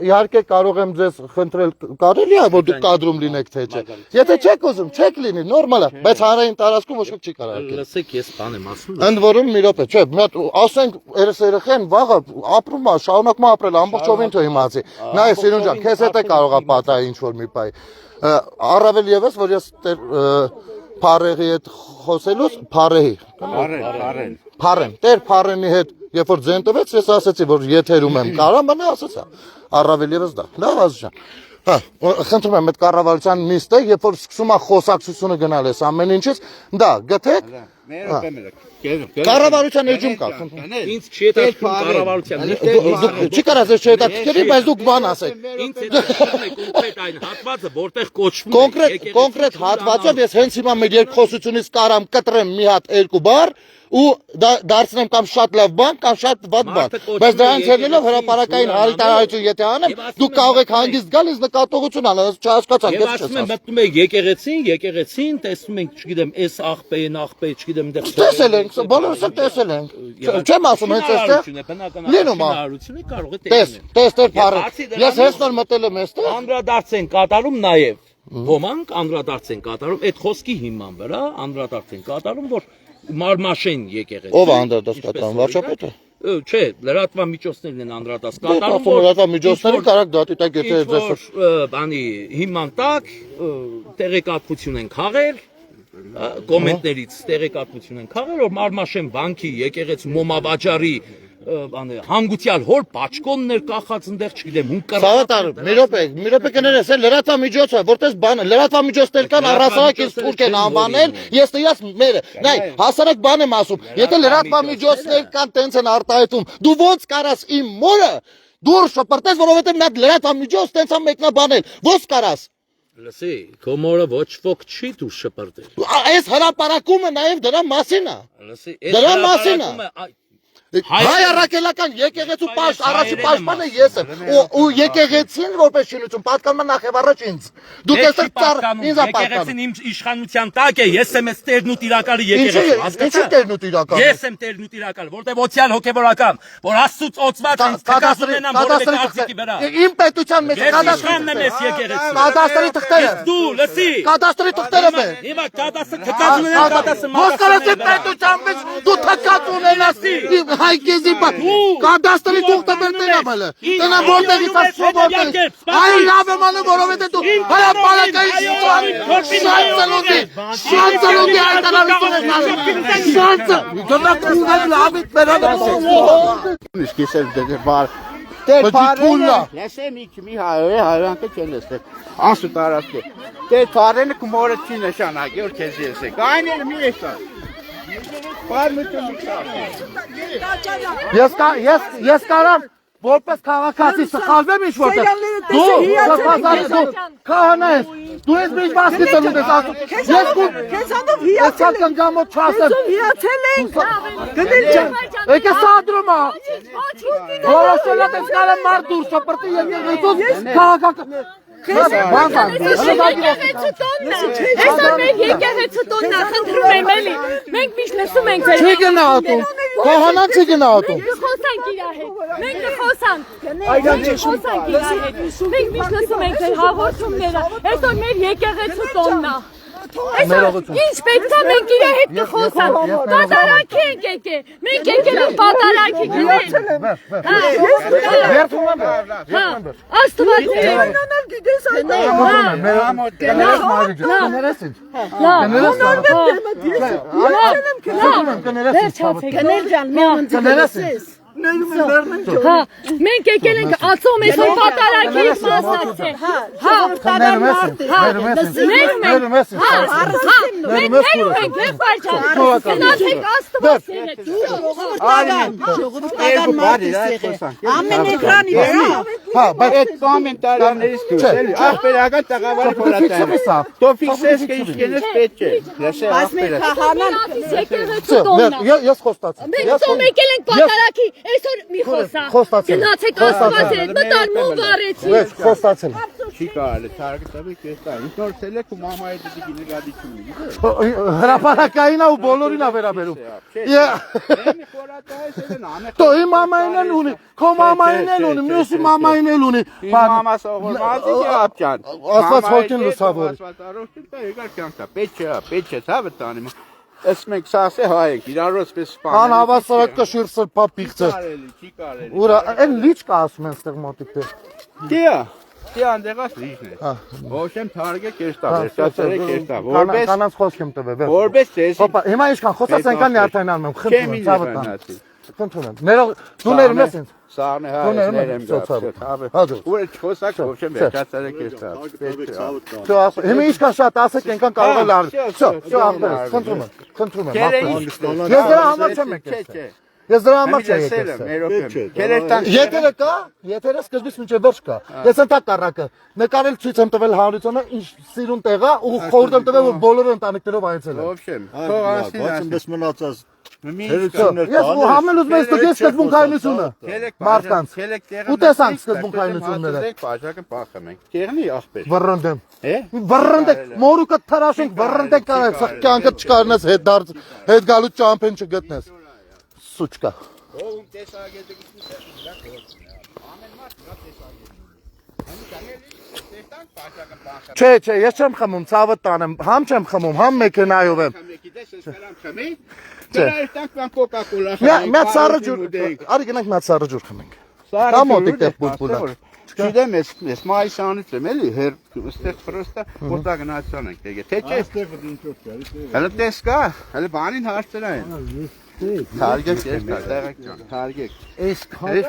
իհարկե կարող եմ ձեզ խնդրել, կարելի է որ դուք կադրում լինեք թե չէ։ Եթե չեք ուզում, չեք լինի, նորմալ է, բայց հանրային տարածքում ոչ ոք չի կարող։ Լսեք, ես բան եմ ասում։ Ընդ որում մի րոպե, չէ, մի հատ ասենք երեխեն վաղը ապրում է, շարունակում է ապրել ամբողջովին թո իմացի։ Նայ, Սիրուն ջան, քեզ հետ է կարող է պատահի ինչ որ մի բայ։ Առավել եւս որ ես Փարեհի հետ խոսելուց, Փարեն, Տեր Փարենի հետ երբ որ ձեն տվեց, ես ասացի, որ եթերում եմ կարամ, բանը ասացա, առավել եւս դա, լավ Ազիզ ջան, խնդրում եմ այդ կառավարության նիստը, երբ որ սկսում է խոսակցությունը գնալ ես ամեն ինչից, դա գտեք, կառավարության էջում կա, Ինձ չի հետաքրքրում կառավարության չի կարած ես չհետաքրքրի, բայց դուք բան ասեք, Ինձ հետաքրքրում է կոնկրետ այն հատվածը, որտեղ կոչվում է կոնկրետ հատվածով ես հենց հիմա մեր երկխոսությունից կարամ կտրեմ մի հատ երկու բառ ու դարձնեմ կամ շատ լավ բան, կամ շատ վատ բան, բայց դրանց ելնելով հրապարակային հարիտարություն եթե անեմ, դուք կարող եք հանգիստ գալ ինձ նկատողություն անել, չհասկացան, Եվ ասում եմ մտնում եք եկեղեցին, տեսնում ենք, չգիտեմ, այս աղբե, չգիտեմ, դեռ տեսել ենք, բոլորս էլ տեսել ենք, չեմ ասում հենց այստեղ, լինում է, կարող է տես Փարեն, ես հենց նոր մտել եմ այստեղ, անդրադարձ են կատարում նաև, ոմանք անդրադարձ են կատարում, այդ խոսքի հիման վրա անդրադարձ են կատարում, որ Մարմաշեն եկեղեցի։ Ով է անդրադարձ կատարում, վարչապետը։ Չէ, լրատվամիջոցներն են անդրադարձ կատարում, լրատվամիջոցները կարակ դատի տակ եթե ձեզ բանի հիման տակ տեղեկատվություն են քաղել, կոմենտներից տեղեկատվություն են քաղել, որ Մարմաշեն բանկի եկեղեցի Մոմավաճարի հանգուցյալ հոր պաչկոնն էր կախած ընդեղ, չգիտեմ, Սավատար, մի րոպե կներես, լրատվամիջոցը, որտես բանը, լրատվամիջոցներ կան առհասարակ ինձ թուրք են անվանել, ես տես մերը, նայ, հասարակ բան եմ ասում, եթե լրատվամիջոցներ կան տենց են արտահայտում, դու ոնց կարաս իմ մորը դուր շպրտես, որովհետև մի հատ լրատվամիջոց տենց է մեկնաբանել, ոնց կարաս Լսի, քո մորը ոչ ոք չի դու շպրտել։ Այս հրապարակումը նաև դրա մասին է։ Լսի, Դրա մասին է։ Հայ առաքելական եկեղեցու առաջի պաշտպանը ես եմ ու եկեղեցին որպես շինություն պատկանում է նախ եւ առաջ ինձ դուք այստեղ ծառ ինձ է պատկանում եկեղեցին իմ իշխանության տակ է ես եմ այս տերն ու տիրակալի եկեղեցու Ինչի տերն ու տիրակալը ես եմ տերն ու տիրակալը որտեղ օցիալ հոգեվորական որ Աստծուց օծված ինձ թքած ունենամ որևէ կարծիքի վրա իմ պետության մեջ կադաստրն եմ ես եկեղեցու կադաստրի թղթերը դու լսի կադաստրի թղթերը մե հիմա կադաստրը թքած ունենամ կադաստրը ո՞նց կարաս իմ պետության մեջ դու թքած ունենաս հայկեզի կադաստրի թուղթը բերտեն ամալը տնա որտեղից է սովորտել այ լավ եմ անում որովհետև դու հրապարակային շատ ծնունդի հայտարարություն ես անում շատ դրանք ուղղակի լավից բերանը Իսկ ես էլ բար Տեր Փարենը լսեմ մի հայրանքը չեն լսել անսու տարածքը Տեր Փարենը կմորը չի նշանակի որ քեզ եսեք այն էլ մի էսա Ես կարամ որպես քաղաքացի սխալվեմ ինչ որտեղ դու քահանա ես դու ես մի բասկի տալու ես ասում ես Քեզանով հիացել եմ գամոտ չասեմ հիացել ենք գնել ջան եկե սադրում է որոշել ես կարամ մարդ դուրս շպրտի եւ եկեցոց քաղաքական Եկեղեցու տոնն է։ Այսօր մեր եկեղեցու տոնն է, խնդրում եմ էլի։ Մենք միշտ լսում ենք ձեր։ Չի գնահատում։ Կողանան չի գնահատում։ Խոսանք իր հետ։ Մենք խոսանք։ Խոսանք իր հետ։ Մենք միշտ լսում ենք ձեր հաղորդումները։ Այսօր մեր եկեղեցու տոնն է։ Ինչ պետք է մենք իր հետ կխոսանք։ Պատարակի ենք եկել։ Մենք եկել ենք պատարակի գնալ։ Աստված մենք եկել ենք ածում ես որ պատարակի մասնակցել։ Ամեն էկրանի վրա։ Այդ կոմենտարներից դուրս էլի ախպերական տաղավարի փորատային։ Դու ֆիքսես կը ինչքենես պետք է։ Լսե ախպերը։ Ես խոստացի։ Մենք ում եկել ենք պատարակի, այսօր մի խոսա։ Գնացեք Աստված հետ, մտան մոմ վառեցի։ Խոստացել։ Չի կարելի, թարգտաբի կեստա։ Ինքնորդ էլ է քո մամայի դեպի գինեգադիությունը։ Հրապարակային ու բոլորին է վերաբերում։ Դու իմ մամային էլ ունի, քո մամային էլ ունի, մյուսի մամային էլ ունի։ Իմ մամա սողորմազի է ապճան։ Աստված որդին լուսավորի։ Պետք է, ցավը տանի։ Ես մենք սասե հայեք, իրարոց պես սպանել։ Անհավասարակ կշիր սրպա պիղծը։ Չի կարելի։ Ուրա, այն լիճ կա ասում են ստեղ մոտիկ դեր։ Դիա անդեղած լիճն է։ Ոչեմ թարգե կեստա, վերջացել է կեստա։ Որպես Կանանց խոսք եմ տվել։ որպես ես։ Հոպա, հիմա ինչքան խոսած ենքան նյարդայնանում եմ, խնդրում եմ, ցավը տան։ Խնդրում եմ։ Դու ներում ես ինձ։ Սաղն է հայերեմ գապ։ Հաջո։ Ուր չխոսակ ոչեմ վերջացել է կեստա։ Հիմա ինչքան շատ ասեք ենքան կարող է լավ։ Շո, ախպերս, խնդրում եմ։ Ես դրա համար չեմ եկել։ Ես դրա համար չեմ եկել։ Եթերը կա, եթերը սկզբից մինչև վերջ կա։ Ես ընդհանուր կառակը նկարել ցույց եմ տվել հանրությանը, ինչ սիրուն տեղ է ու խորհուրդ եմ տվել որ բոլորը ընտանիքներով այցելեն։ Ոչեմ։ Թող ասին։ Ես համել ուզում եմ ստուգել սկզբունքայնությունը։ Մարդկանց։ Ու տեսանք սկզբունքայնությունները։ Բաժակը փախեմ ենք։ Կերնի ախպեր։ Վռնդեմ։ Է։ Վռնդեք, մորուկը թրաշենք, վռնդեք կարած, կյանքը չկարնես հետ գալու ճամփեն չգտնես։ Սուչկա։ Ո՞ում տեսագետը գիտես։ Ամեն մարդ նա տեսագետը։ Չէ, ես չեմ խմում, ցավը տանեմ, համ չեմ խմում, համ մեքենայով եմ։ Գիտես, ես վերամ խմի։ Դրա տակ բան կոկա-կոլա խմենք։ Մի սառը ջուր, արի գնանք մի սառը ջուր խմենք։ Դա մոտիկ տեղ բուլբուլա։ Չգիտեմ, ես մայիսանից եմ էլի, հեր ստեղ պրոստա որտա գնացան ենք դեգե։ Թե չէ։ Հələ տես կա, հələ բանին հարցեր են։ Թարգեք ես կա, տեղեք ջան, թարգեք։ Ես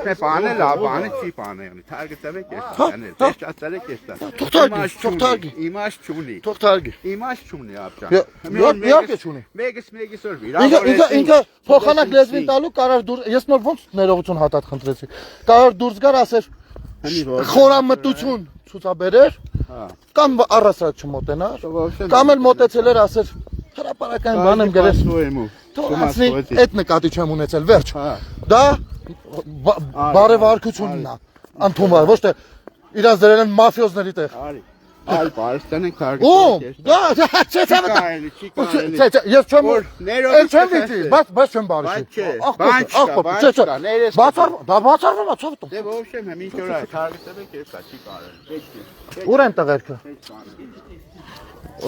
մե բանը լավ, բանը չի բաներնի, թարգետավեք ես տանել, վերջացրեք ես տա։ Թողտարգի։ Իմաջ չունի։ Թողտարգի։ Իմաջ չունի ապջան։ Իհարկե չունի։ Մեգս որ Ինքը փոխանակ լեզվին տալու կարար դուրս, ես նոր ոնց ներողություն հատատ խնդրեցի։ Կարար դուրս գար ասեր խորամտություն ցուցաբերեր, կամ առասարակ չմոտենար, կամ էլ մոտեցել էր ասեր հրապարակային բան եմ գրել։ Թողացնի, այդ նկատի չեմ ունեցել, վերջ։ Դա բարևարկությունն է, ընդունված, ոչ թե իրաց դրել են մաֆիոզների տեղ։ Այլ բարստան ենք թարգել։ Ո՞մ, դա չէ, ես չեմ դիտի, բայց չեմ բարիշի։ Դա բացառվում է, ցավ տո։ Դե ոչեմ, ինչ որ այ թարգել ես դա չի կարել։ Ուր են տղերքը։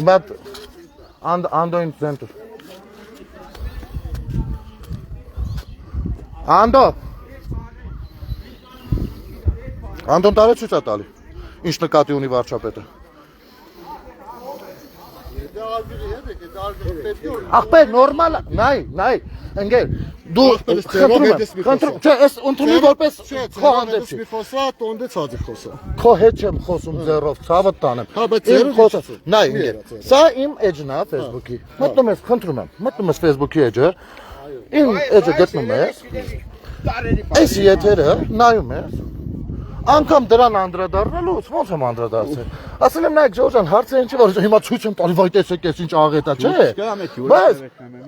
Բայց Անդոին ցենտր։ Անդոն տարեց ցույց է տալի։ Ինչ նկատի ունի վարչապետը։ Ախպեր, նորմալ է, նայ, ընկեր, դու խնդրում եմ, չէ, ես ընդունում որպես քո հանդեպի։ Քո հետ չեմ խոսում ձեռով, ցավը տանեմ։ Նայ, ընկեր, սա իմ էջն է Facebook-ի։ Մտնում ես, խնդրում եմ, մտնում ես Facebook-ի էջը, իմ էջը գտնում ես, այս եթերը նայում ես, անգամ դրան անդրադառնալուց ոնց եմ անդրադարձել։ Ասել եմ նայեք Ջորջան, հարցը ինչ է որ հիմա ցույց եմ տալի, վայ տեսեք ես ինչ աղետ է, չէ։ Բայց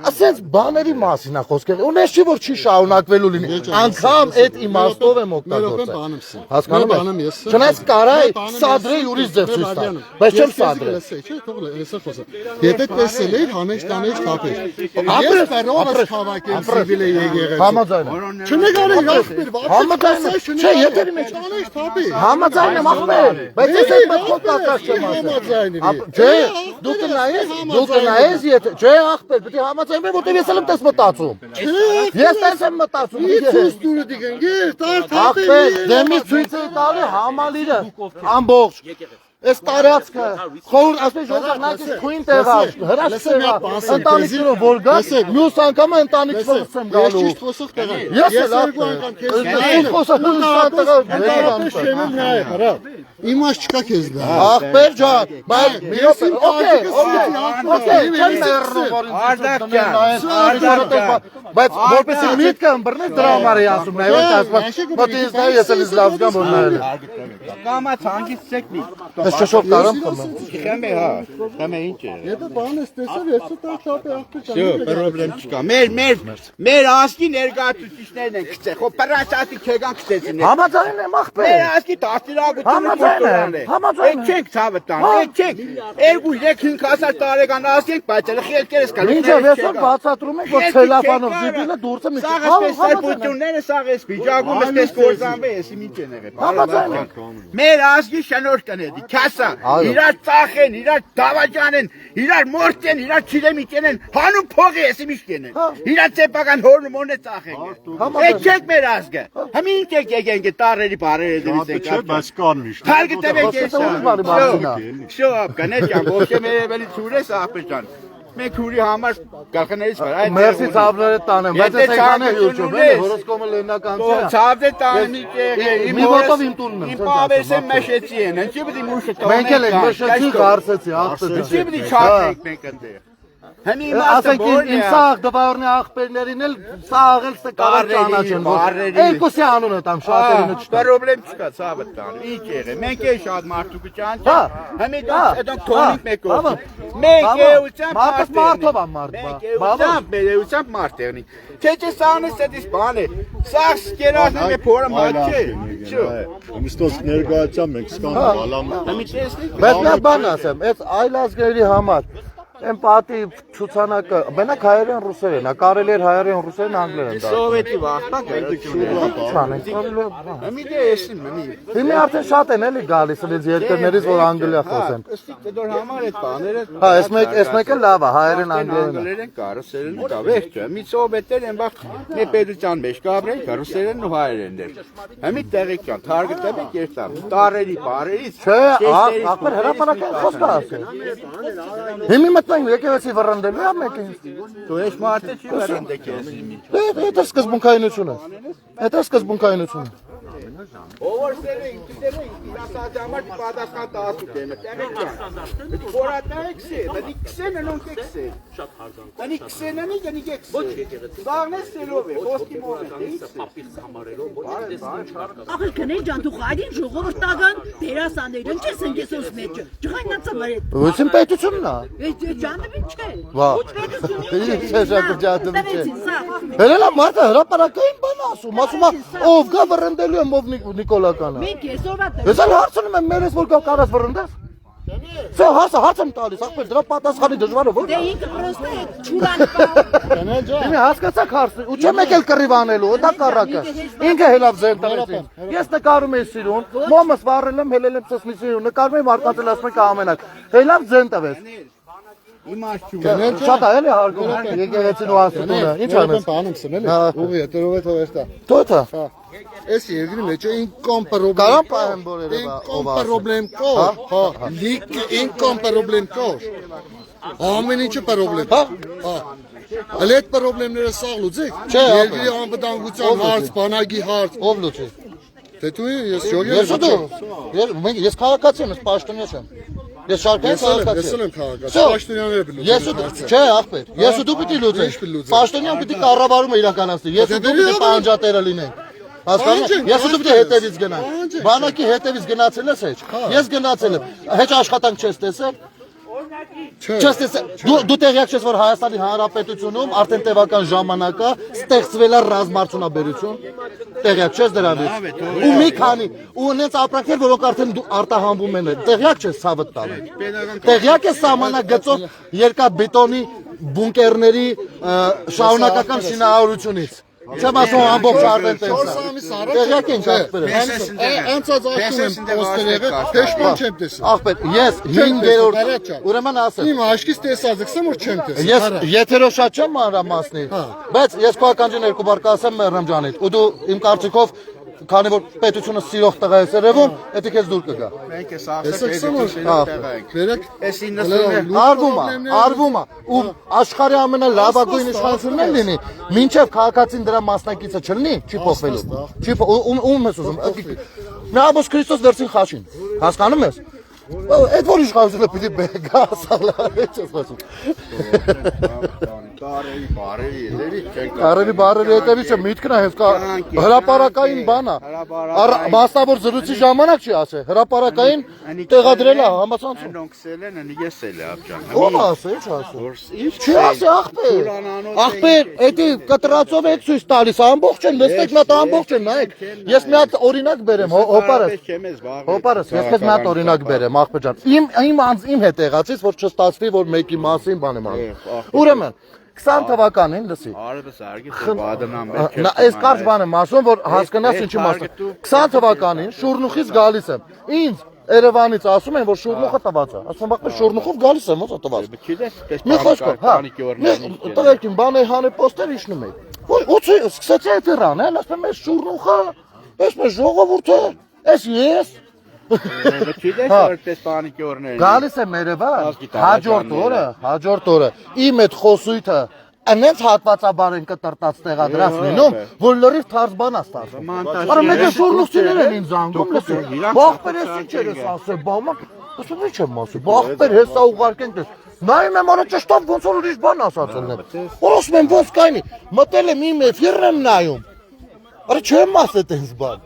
ասենց բաների մասին է խոսքը։ Ունես չի որ չի շարունակվելու լինի։ Անգամ այդ իմաստով եմ օգտագործել։ Հասկանում ես։ Չնայած կարայ սադրե ուրիշ ձև ցույց տալ, բայց չեմ սադրել։ Եթե տեսել եք հանեջ տանեջ թափեր։ Ես բարովս հավաքել սիվիլը եկեղեցի։ Համաձայն եմ։ Չնկարեք ախպեր, համաձայն եմ։ Չէ, եթերի մեջ տանեջ թափի։ Համաձայն եմ ախպեր, բայց ես այդ մտքով կակած չեմ ասել։ Համաձայնի։ Չէ, դու կնայես, եթե չէ ախպեր, պետք է համաձայնվեմ, որտեղ ես եմ տես մտածում։ Ես տես եմ մտածում։ Իցուս դուրը դիգեն, գեր, տար թափի։ Ախպեր, դեմից ցույց է տալի համալիրը ամբողջ։ Այս տարածքը խոր ասես ժողովրդնակից քույն տեղա հրաշքնա ընտանիքներով որ գա մյուս անգամը ընտանիքով եմ Ես գալու ճիշտ խոսող տեղա։ ես էլ երկու անգամ քեզ ես խոսում եմ շեմում նայ, հրա։ Իմաց չկա քեզ դա։ ախպեր ջան բայց Ես իմ բայց որպեսի միտքը ըմբռնես դրա համար էի ասում նայ որ ասում մտից նայ ես էլ լավ զգամ որ նայել Կամա ցանկից ցեկնի։ ես շոշով տարամ Խմե հա, խմե ինչ է։ Եթե բանս տեսավ, ես տար թափի ախպեր Всё, պրոբլեմ չկա։ Մեր ասկի ներկայացուցիչներն են գցել։ Խո պրասատի քեգան գցեցին։ համաձայն եմ ախպեր Մեր ասկի դաստիարակությունը Համաձայն եմ։ Եք ցավը տան, եք։ 2-3-5 տարեկան ասենք, բայց էլ խելքերս կա։ Մինչև այսօր բացատրում եք որ ցելոֆանով զիբիլը դուրս է մի Սաղ սարպությունները վիճակում էս գործանվե, էսի ինչ են եղել։ Մեր ասկի շնորհքն է, քասա, իրար ծախեն, իրար դավաճանեն, իրար մորտեն, իրար չիրեմիջեն են, հանուն փողի էսի միշկեն են։ Իրար ծեպական հորմոնը ծախեն։ Եք մեր ասկը։ Համի ինչ եք եկենք տարերի բարերը դրից եք։ Չէ, բայց կան միշտ։ Հարգտեք ես։ Շո, կանեջան, ոչ մեր էլի ծուրես ախպեջան։ Մենք հյուրի համար գախներից վրա այդ Մերսի ցավները տանեմ, բայց այս եկանը հյուրջում է, հորոսկոմը լենական չէ։ Ցավը տանի տեղի, մի ոտով իմ տունն եմ։ Իմ պավերսեն մեշեցի են, ինչի պիտի մուշը տոնեն։ Մենք էլ ենք մշեցի, գարցեցի, ախպեր։ Ինչի պիտի չափենք մենք այնտեղ։ Հենի իմաստը Ասենք իմ սաղ դվայորնի ախպերներին էլ սաղ էլ կարող ճանաչեն։ Երկուսի անունը տամ շատերինը չտա։ Պրոբլեմ չկա, ցավը տանի։ Ինչ եղե։ Մենք է շատ մարդու կճանչան։ Հեմի դուք թոնիկ մեկ օր։ Մենք էությամբ մարդով ամարդ բա։ Մենք էությամբ մարտերնի։ Չէ սանես էդիս բան է։ Սաղ սկերազն է փորը մաչե։ Չէ։ Մստոց ներկայացամ մենք սկան բալամ։ Հեմի տեսնի։ Բայց նա բան ասեմ, այս այլ ազգերի համար Եմ պատի ցուցանակը մենակ հայերեն ռուսերեն, կարելի էր հայերեն ռուսերեն անգլերեն դարձնել։ Սովետի վախտա գերություն։ Մի դե էսին մնի։ Հիմա արդեն շատ են էլի գալիս այլ երկրներից որ անգլիա խոսեն։ Ըստ դոր համար այդ բաները։ Հա, այս մեկը լավ է, հայերեն անգլերեն։ Անգլերեն կա, ռուսերեն կա, վերջը։ Մի սովետեր են բախ մի պետության մեջ կա ապրեն, ռուսերեն ու հայերեն դեր։ Հիմի տեղի կան, թարգտաբեք երթան։ Տարերի, բարերից։ Չէ, ախպեր հրապարակային խոսք ասել։ Հիմի մտնենք եկեղեցի վռնդելու է մեկը։ Դու ես մարդը չի վռնդեք ես իմի։ Դա սկզբունքայնությունը։ Դա սկզբունքայնությունը։ Օվերսերը ինքները իրացած համար պատասխան տասու դեմը տեղի կան։ Այդ խորատայքսի, դա քսեն նոնք քսեն։ Շատ հարգանք։ Դա քսեն նի գնի քսեն։ Ոչ եկեղեցի։ Սաղնես սելով է, խոսքի մոռանից պապից համարելով, ոչ դեսին։ Ախր քնեջան դու խային ժողովրդական դերասաններն չես ընկեսոս մեջը։ Ջղայնացա բարետ։ Ոսին պետությունն է։ Այդ ջանդը չէ։ Վա։ Հելելա մարդը հրապարակային բան ասում, ասում է ով գա վռնդելու եմ ով Նիկոլականը։ Մենք այսօրվա Ես էլ հարցնում եմ մերես որ կարաս վռնդես։ Սա հարց եմ տալիս, ախպեր դրա պատասխանի դժվար է որ։ դե ինքը պրոստը է ճուրան պա։ Իմի հասկացաք հարցը, ու չեմ եկել կռիվանելու, դա կառակը։ Ինքը հելավ ձեն տվեցին։ Ես նկարում եմ սիրուն, մոմս վառել եմ, հելել եմ սսմիսին, նկարում եմ արկանցել ասում եք ամենակ։ Հելավ ձեն տվեց։ Իմաստություն։ Շատ է էլի հարգում եկեղեցին ու աստուծունը։ Ինչ անես։ Բանում սնել է։ Ուղի է, դրով է թողեստա։ Թոթա։ Այս երկրի մեջ ինքան պրոբլեմ։ Կարան պահեմ բոլորը Ինքան պրոբլեմ կա։ Հա, լիք ինքան պրոբլեմ կա։ Ամեն ինչը պրոբլեմ։ Հա։ Այլ այդ պրոբլեմները սաղ լուծեք։ Չէ, երկրի անվտանգության հարց, բանակի հարց։ Ով լուծի։ Դե դու ես ժողովուրդ Ես դու։ Ես քաղաքացի եմ, ես պաշտոնյա եմ։ Ես շարքային քաղաքացի։ Ես եմ քաղաքացի։ Պաշտոնյաները բնույթ։ Ես ու չէ, ախպեր։ Ես ու դու պիտի լուծես։ Պաշտոնյան պիտի կառավարումը իրականացնի։ Ես ու դու պիտի պանջատերը լինենք։ Հասկանու՞մ։ Ես ու դու պիտի հետևից գնանք։ Բանակի հետևից գնացել ես հեչ։ Ես գնացել եմ։ Հեչ աշխատանք չես տեսել։ Չես տեսել։ Դու տեղյակ ես որ Հայաստանի Հանրապետությունում արդեն տևական ժամանակ է ստեղծվել է ռազմարտունաբերություն։ Տեղյակ ես դրանից։ Ու մի քանի ու նենց ապրանքներ որոնք արդեն արտահանվում են։ Տեղյակ ես ցավը տալու։ Տեղյակ ես սահմանագծով երկաթբետոնի բունկերների շարունակական շինարարությունից։ Չեմ ասում ամբողջ արդեն տենց։ 4 ամիս առաջ Տեղյակ ենք ախպերը։ անցած ակում եմ պոստեր եղել, թեշման չեմ տեսել։ Ախպեր, ես 5-րդ ուրեմն ասեմ։ Իմ աշկից տեսած եք, որ չեմ տեսել։ Ես եթերով շատ չեմ մանրամասնի, բայց ես քո ականջին երկու բառ կասեմ Մերրամ ջանից։ Ու դու իմ կարծիքով քանի որ պետությունը սիրող տղա ես երևում, դա քեզ դուր կգա։ Մենք էս ախսեք Վերեք, էս 90 Արվում է, ու աշխարհի ամենալավագույն իշխանությունն էլ լինի, մինչև քաղաքացին դրա մասնակիցը չլինի, չի փոխվելու։ Չի ում ես ուզում։ Նա աբոս Քրիստոս վերցին խաչին։ Հասկանում ես։ Այդ որ իշխանությունը պիտի գա, ասալա, ինչ ես խոսում։ Կարելի բարերի հետևից է միտքն է հենց կա հրապարակային բան է։ Մասնավոր զրույցի ժամանակ չի ասել, հրապարակային տեղադրել է համացանցում։ Անոնքսել են, ես էլ եմ ջան։ Ո՞մ ասել, ինչ ասել։ Չի ասել ախպեր։ Ախպեր, էդի կտրածով եք ցույց տալիս, ամբողջ են, լսեք, նա ամբողջ են, նայեք։ Ես մի հատ օրինակ բերեմ, հոպարս։ Հոպարս, ես քեզ մի հատ օրինակ բերեմ, ախպեր ջան։ Իմ հետ եղածից, որ չստացվի, որ մեկի մասին բան եմ անում։ Ուրեմն 20 թվականին լսի։ Արևս արգի բադանամ մեջ։ Նա այս կարճ բան եմ ասում, որ հասկանաս ինչի մասն։ 20 թվականին Շուրնուխից գալիս եմ։ Ինձ Երևանից ասում են, որ Շուրնուխը տված է։ Ասում եմ, բախ Շուրնուխով գալիս եմ, ո՞նց է տված։ Մի խոսքով, հա։ Տղեկին բան է հանե պոստեր իջնում եք։ Ո՞ց է, սկսեցի այդ իրան, հա, ասում եմ, Շուրնուխը, այս ժողովուրդը, այս ես։ Գալիս եմ Երևան, հաջորդ օրը իմ այդ խոսույթը այնց հատվածաբար են կտրտած տեղադրած լինում, որ լրիվ թարզ բան է ստացվում։ Արա մեկ շուրնուխցիներ են ինձ զանգում, լսի։ Բախպեր ես ինչ ես ասել, բամա, ասում ինչ եմ ասել, բախպեր հեսա ուղարկենք դες։ Նայում եմ արա ճշտով ոնց որ ուրիշ բան ասած են։ Որ ասում եմ ոնց կայնի, մտել եմ իմ էֆիրն եմ նայում։ Արա չեմ ասել տենց բան։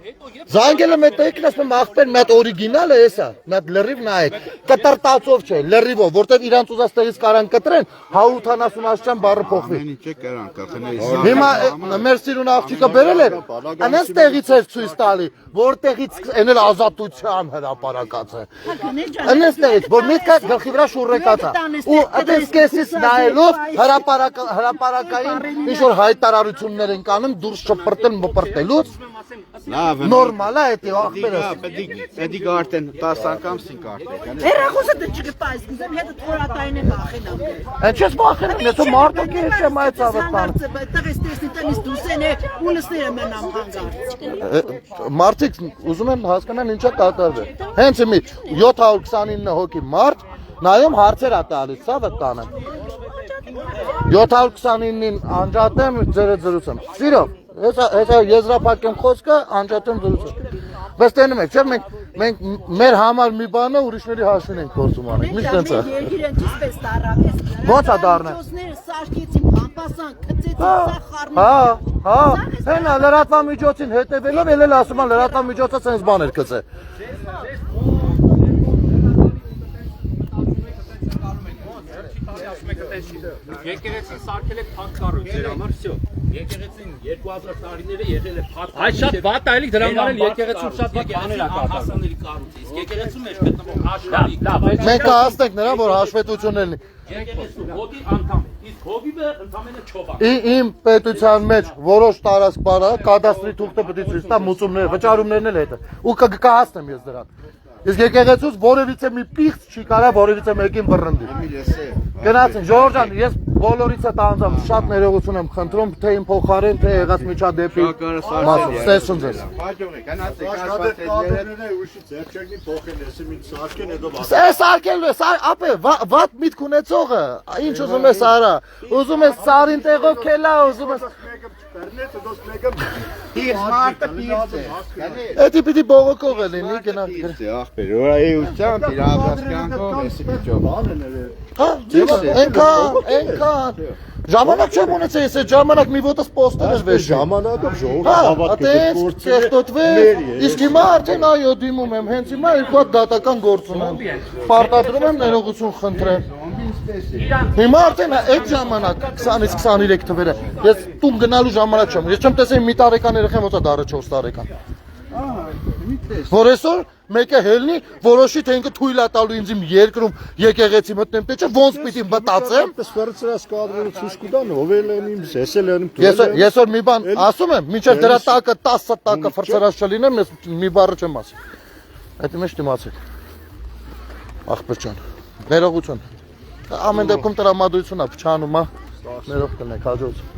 Զանգել եմ այդ եկին ասում եմ ախպեր մի հատ օրիգինալը էսա, մի հատ լրիվ նայեք, կտրտածով չէ, լրիվով, որտեվ իրանց ուզած տեղից կարան կտրեն, 180 աշճան բառը փոխվի։ Ինչ է կարան կախնես։ Հիմա մեր սիրուն աղջիկը բերել էր, անց տեղից էր ցույց տալի, որտեղից էնել ազատության հրապարակած է։ Անց տեղից, որ միտքը գլխի վրա շուրեկած է։ Ու այդպես կեսից նայելով հրապարակային ինչ որ հայտարարություններ են կանում դուրս չպրտել մպրտելուց։ Նորմալ է դա ախպերը։ Պետք է արդեն 10 անգամ սին կարտել։ Հերախոսը դու չգտայս, գուզեմ հետը թորատային է բախենամ։ Ինչ ես բախենում, ես մարդը կես եմ այդ ավտան։ Տղես տեսնի տնից դուսեն է, ուլսները մենամ հանգարց։ Մարդիկ ուզում են հասկանան ինչա կատարվել։ Հենց մի 729 հոգի մարդ նայում հարցեր ա տալիս, սա վտանը։ 729-ին անջատեմ, ձերը զրուցեմ։ Սիրով, հեսա եզրափակեմ խոսքը, անջատեմ զրուցեմ։ Բայց տենում եք, չէ՞ մենք մեր համար մի բանը ուրիշների հաշվին ենք խոսում անենք։ Միշտ տենց է։ Երկիրն ինչպես դարավ, Ո՞նց է դառնա։ Ոսները սարքեցին, բամբասան, քծեցին, սա խառնում։ Հա, հենա լրատվամիջոցին հետևելով ելել ասում են լրատվամիջոցը sense բաներ գծե։ Եկեղեցին սարքել է փակ կառույց ձեր համար, всё։ Եկեղեցին 2000 տարիները եղել է փակ։ Այդ շատ վատ է, էլի դրա համար էլ եկեղեցում շատ վատ բաներ ա կատարվում։ Իսկ եկեղեցում մեջ գտնվող աշխարհի Մենք կհասնենք նրան, որ հաշվետվություն լինի։ եկեղեցու հոդի անդամ է, իսկ հովիվը ընդամենը չով է։ Իմ պետության մեջ որոշ տարածք բարա կադաստրի թուղթը պետք է ցույց տա մուծումներ, վճարումներն էլ հետը։ Ու կհասնեմ ես դրան։ Իսկ եկեղեցուց որևիցե մի պիղծ չի կարա որևիցե մեկին բռնդի։ Գնացին, Ժորժ ջան, ես բոլորից հետ անձամբ շատ ներողություն եմ խնդրում, թե իմ փոխարեն, թե եղած միջադեպի մասով, ստեսուն ձեզ։ Սարկելու է, ապե, վատ միտք ունեցողը, ինչ ուզում ես արա, ուզում ես սարին տեղով քելա, ուզում ես… Պիրս մարդը պիրս է։ Էդի պիտի բողոքող է լինի, գնանք։ Պիրս է ախպեր, որա էությամբ, իրավասկյանքով, էսի պիչով։ Հա, այնքան։ Ժամանակ չեմ ունեցել, ես այդ ժամանակ մի ոտս պոստեր էր վեշ։ Ժամանակով ժողովուրդը հավատքեց, կեղտոտվել, իսկ հիմա արդեն այո դիմում եմ, հենց հիմա երկու հատ դատական գործ ունեմ։ Պարտադրում եմ ներողություն խնդրեմ։ Հիմա արդեն այդ ժամանակ 20-ից 23 թվերը ես տուն գնալու ժամանակ չեմ։ Ես չեմ տեսել մի տարեկան երեխան ոնց է դառը 4 տարեկան։ Որ այսօր մեկը հելնի, որոշի թե ինքը թույլ է տալու ինձ իմ երկրում եկեղեցի մտնեմ, թե չէ ոնց պիտի մտածեմ։ Սվերցրած կադրերը ցույց կտան, ով է լենում, էսել եմ։ Ես որ մի բան ասում եմ, մինչև դրա տակը 10 տակը ֆրցրած չլինեմ, ես մի բառը չեմ ասի։ Այդ մեջ դիմացեք։ Ախպեր ջան, ներողություն։ Ամեն դեպքում տրամադրություն է փչանում, հա։ Ներող կնեք, հաջողություն։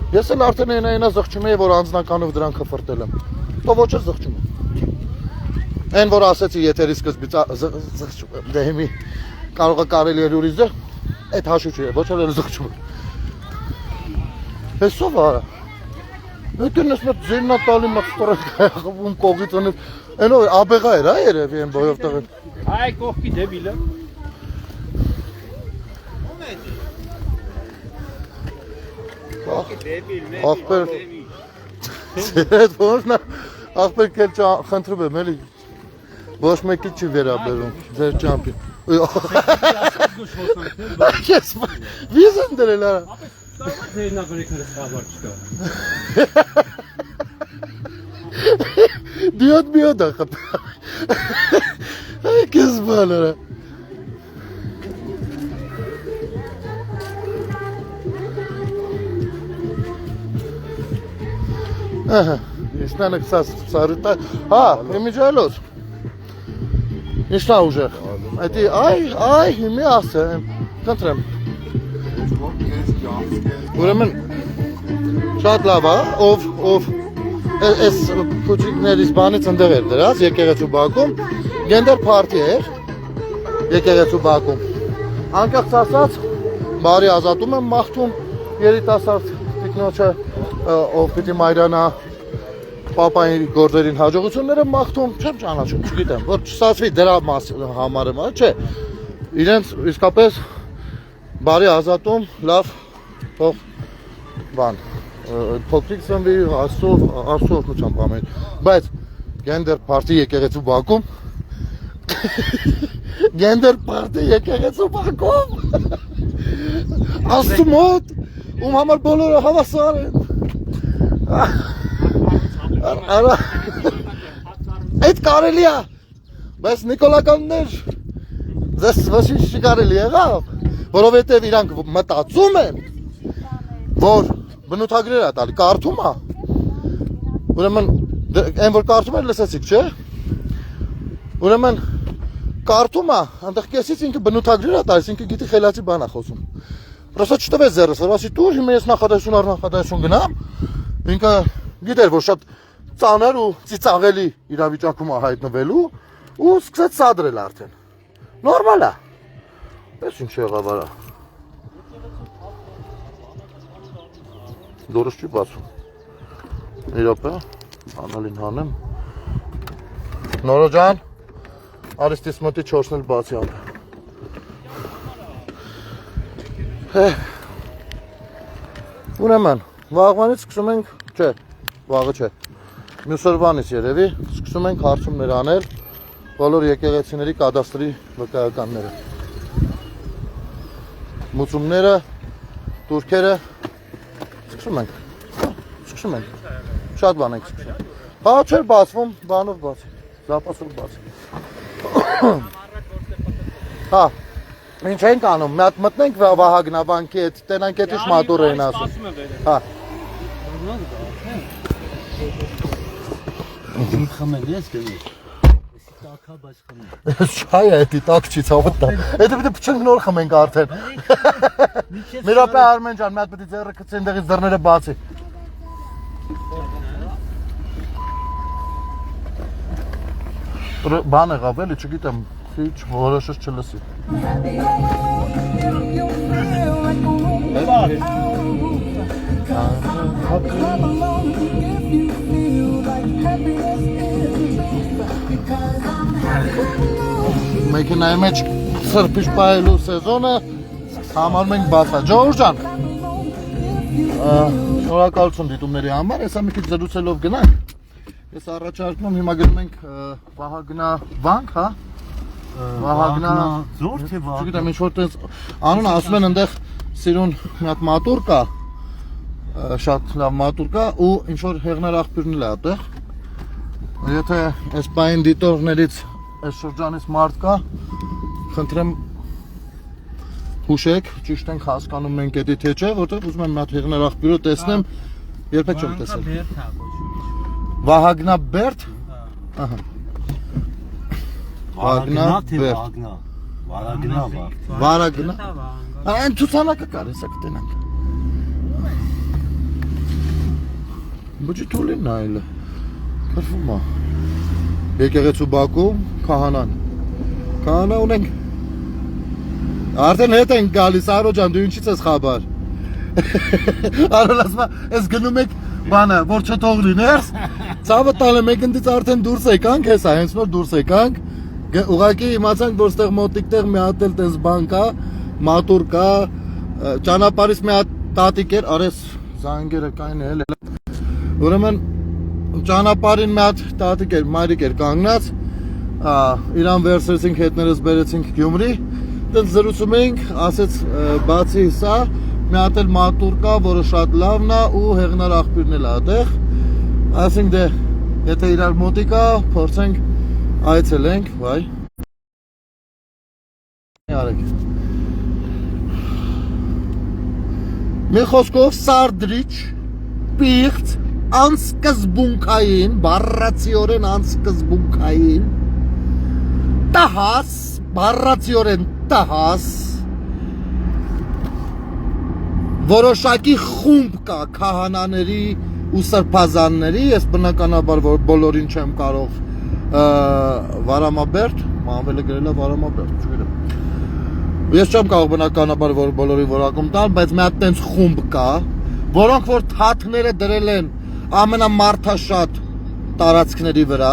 Ես էլ արդեն այնա զղջում եմ, որ անձնականով դրան խփրտել եմ։ Թո ոչ է զղջում եմ։ Այն որ ասեցի եթերի սկզբից զղջում եմ, դե հիմի կարող է կարելի է լուրիզը, այդ հաշու չի, ոչ էլ զղջում եմ։ Հեսով արա։ Այդտեղից մտ ձեննա տալի մտ ստորեն կողից ունի։ Այնո աբեղա էր, հա երևի այն բոյով տղեն։ Այ կողքի դեբիլը։ Ախպեր։ Այդ ոնց ախպեր կել խնդրում եմ, էլի։ Ոչ մեկի չի վերաբերում, ձեր ճամփին։ Ես վիզան դրել արա։ Ձերնա գրեքները խաբար չկա։ Դիոտ ախպ։ Այ կես բան արա։ Ահա, իշխանը սարուտա, հա, իմիջալոց, իշխա ուժեղ, այդի, այ, հիմի ասեմ, կնտրեմ, ուրեմն, շատ լավ, ով, ես պուչիկներից բանից ընդեղ էր դրած, եկեղեցու բակում, գենդեր պարտի էր, եկեղեցու բակում, անկեղծ ասած, բարի ազատում եմ մաղթում, երիտասարդ տիկնոչը, ով պիտի մայրանա պապային գործերին հաջողությունները մաղթում, չեմ ճանաչում, չգիտեմ, որ չստացվի դրա համար եմ, չէ, իրենց իսկապես բարի ազատում, լավ, թող բան, փոքրիկ ծնվի, աստծով նուչամբ ամեն, բայց գենդեր պարտի եկեղեցու բակում, գենդեր պարտի եկեղեցու բակում, աստու մոտ, ում համար բոլորը հավասար են, Արա, այդ կարելի է, բայց նիկոլականներ, ձեզ ոչինչ չկարելի եղավ, որովհետև իրանք մտածում են, որ բնութագրեր է տալի, կարդում է, ուրեմն, այն որ կարդում էր լսեցիք, չէ, ուրեմն, կարդում է, այնտեղ կեսից ինքը բնութագրեր է տալիս, ինքը գիտի խելացի բան է խոսում, պրոստը չտվեց ձերս, որ ասի տուր, հիմա ես նախադասություն գնամ, ինքը գիտեր, որ շատ ծանր ու ծիծաղելի իրավիճակում է հայտնվելու ու սկսեց սադրել արդեն։ Նորմալ է։ Պես ինչ եղավ արա։ Դուրս չի բացում։ Մի րոպե, անալին հանեմ։ Նորո ջան, արիստիս մոտի 4-ն էլ բացի անը։ Ուրեմն, վաղվանից սկսում ենք, չէ, վաղը չէ, մյուս օրվանից երևի, սկսում ենք հարցումներ անել բոլոր եկեղեցիների կադաստրի վկայականները, մուծումները, տուրքերը, սկսում ենք, շատ բան ենք սկսում, հա չէր բացվում, բանով բացի, զապասով բացի, հա, ինչ ենք անում, մի հատ մտնենք վահագնավանքի հետ, տենանք հետ իշ մատուր էին ասում, հա, Խմել ես գնես, եսի տակա բայց խմել։ Շայ է էտի տակ չի ծավտ դա, էտի պիտի պչենք նոր խմենք արդեն։ Մի րոպե Արմեն ջան, մի հատ պիտի ձեռը կծի ընդեղից դռները բացի։ Բան եղավ էլի, չգիտեմ, քիչ որոշս չլսի։ Մեքենայի մեջ սրբիչ պահելու սեզոնը համարում ենք բացա։ Ջորջ ջան, շնորհակալություն դիտումների համար, հեսա մի քիչ զրուցելով գնանք։ Ես առաջարկում եմ հիմա գնում ենք Վահագնավանք, հա, Վահագնա Զոր թե Վահագնա։ Չգիտեմ ինչ որ տես անունը ասում են այնտեղ սիրուն մի հատ մատուր կա շատ լավ մատուր կա ու ինչ որ հեղներ աղբյուրն էլ է այդտեղ եթե այս բային դիտողներից այս շրջանից մարդ կա խնդրեմ հուշեք ճիշտ ենք հասկանում մենք էդի թե չէ որտեղ ուզում եմ մի հատ հեղներ աղբյուրը տեսնեմ երբեք չեմ տեսել Վահագնա Բերդ ահա Վահագնա թե Բերդ Վահագնա։ Վարագնա վար։ Վարագնա այն ցուցանակը կար հեսա կտենանք Բուջի թուլին նայելը Կրվում է Եկեղեցու Բաքում քահանան Քահանա ունենք Արդեն հետ ենք գալիս Արո ջան դու ինչից ես խաբար Արոն ասում է ես գնում եք բանը որ չթողնի ներս Ցավը տալը մեկնդից արդեն դուրս եկանք հեսա հենց նոր դուրս եկանք Ուղղակի իմացանք որ ստեղ մոտիկտեղ մի հատ էլ տես բան կա մատուր կա ճանապարհից մի հատ տատիկ էր արես զանգերը կային էլ Ուրեմն ճանապարհին մի հատ տատիկ էր մայրիկ էր կանգնած իրան վերցրեցինք հետներս բերեցինք Գյումրի դեռ զրուցում էինք ասեց բացի սա մի հատ էլ մատուր կա որը շատ լավն է ու հեղնար աղբյուրն էլ է այդտեղ ասենք դե եթե իրար մոտիկ է փորձենք այցելենք վայ արեք մի խոսքով սարդրիչ պիղծ անսկզբունքային բառացիորեն անսկզբունքային տահաս բառացիորեն տահաս որոշակի խումբ կա քահանաների ու սրբազանների ես բնականաբար որ բոլորին չեմ կարող Վարամաբերդ մամվելը գրել է Վարամաբերդ չգիտեմ ես չեմ կարող բնականաբար որ բոլորի որակում տալ բայց մի հատ տենց խումբ կա որոնք որ թաթները դրել են ամենամարդաշատ տարածքների վրա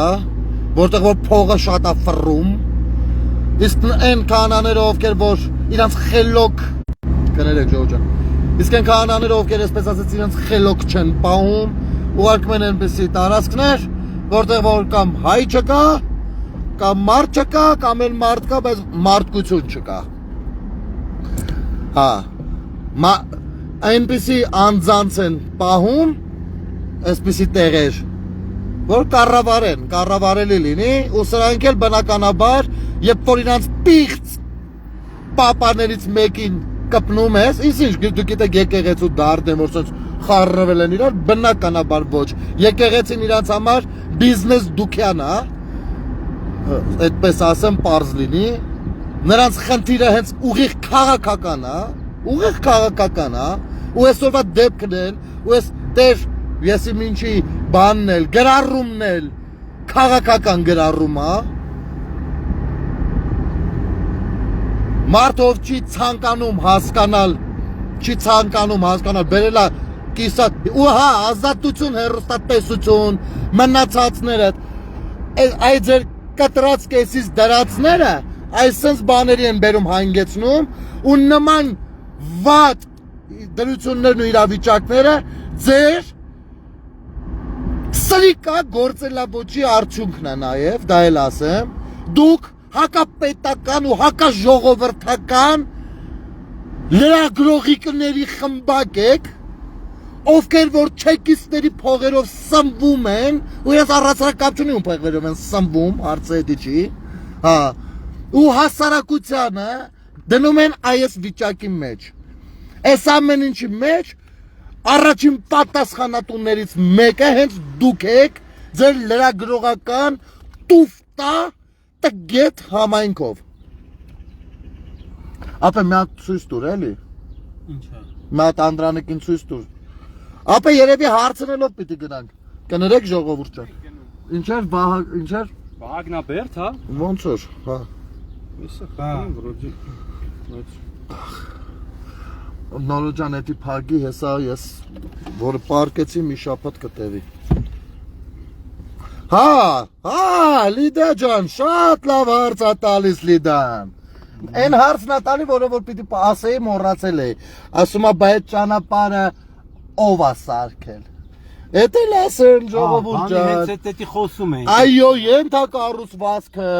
որտեղ որ փողը շատ է ֆռում իսկ այն քահանաները ովքեր որ իրանց խելոք կներեք ջոջան իսկ այն քահանաները ովքեր այսպես ասած իրանց խելոք չեն պահում ուղարկում են այնպեսի տարածքներ որտեղ որ կամ հայ չկա կամ մարդ չկա կամ էլ մարդ կա բայց մարդկություն չկա հա այնպեսի անձանց են պահում այսպեսի տեղեր որ կառավարելի լինի ու սրանք էլ բնականաբար երբ որ իրանց պիղծ պապաներից մեկին կպնում ես ինչ դու գիտեք եկեղեցու դարդ են որ սենց խառնվել են իրար բնականաբար ոչ եկեղեցին իրանց համար բիզնես դուքյան է այդպես ասեմ պարզ լինի նրանց խնդիրը հենց ուղիղ քաղաքական է ու այսօրվա դեպքն են ու այս դեր ես իմ ինչի բանն էլ գրառումն էլ քաղաքական գրառում է մարդով չի ցանկանում հասկանալ բերելա կիսատ ու հա ազատություն հեռուստատեսություն մնացածները այդ ձեր կտրած կեսից դրածները այսպես բաների են բերում հանգեցնում ու նման վատ դրություններն ու իրավիճակները ձեր սրիկա գործելաբոճի արդյունքն է նաև դա էլ ասեմ դուք հակապետական ու հակաժողովրդական լրագրողիկների խմբակ եք ովքեր որ չեկիստների փողերով սնվում են ու ես առանձնական չունեմ փողերով են սնվում հարցը դի չի հա ու հասարակությանը դնում են այս վիճակի մեջ այս ամեն ինչի մեջ առաջին պատասխանատուներից մեկը հենց դուք եք ձեր լրագրողական տուֆտա տգետ համայնքով ապա մի հատ ցույց տուր էլի ինչա մի հատ անդրանիկին ցույց տուր ապա երևի հարցնելով պիտի գնանք կներեք ժողովուրդ ջան ինչեր Վահագնա Բերդ հա ոնց որ հա նորոջան էդի փագի հեսա ես որ պարկեցի մի շաբաթ կտևի հա լիդա ջան շատ լավ հարց է տալիս լիդան այն հարցն է տալի որը որ պիտի ասեի մոռացել էի ասում է բայց ճանապարհը ով է սարքել Էդ էլ ասեն ժողովուրդ ջան Հենց էդի խոսում են այո ենթակառուցվածքը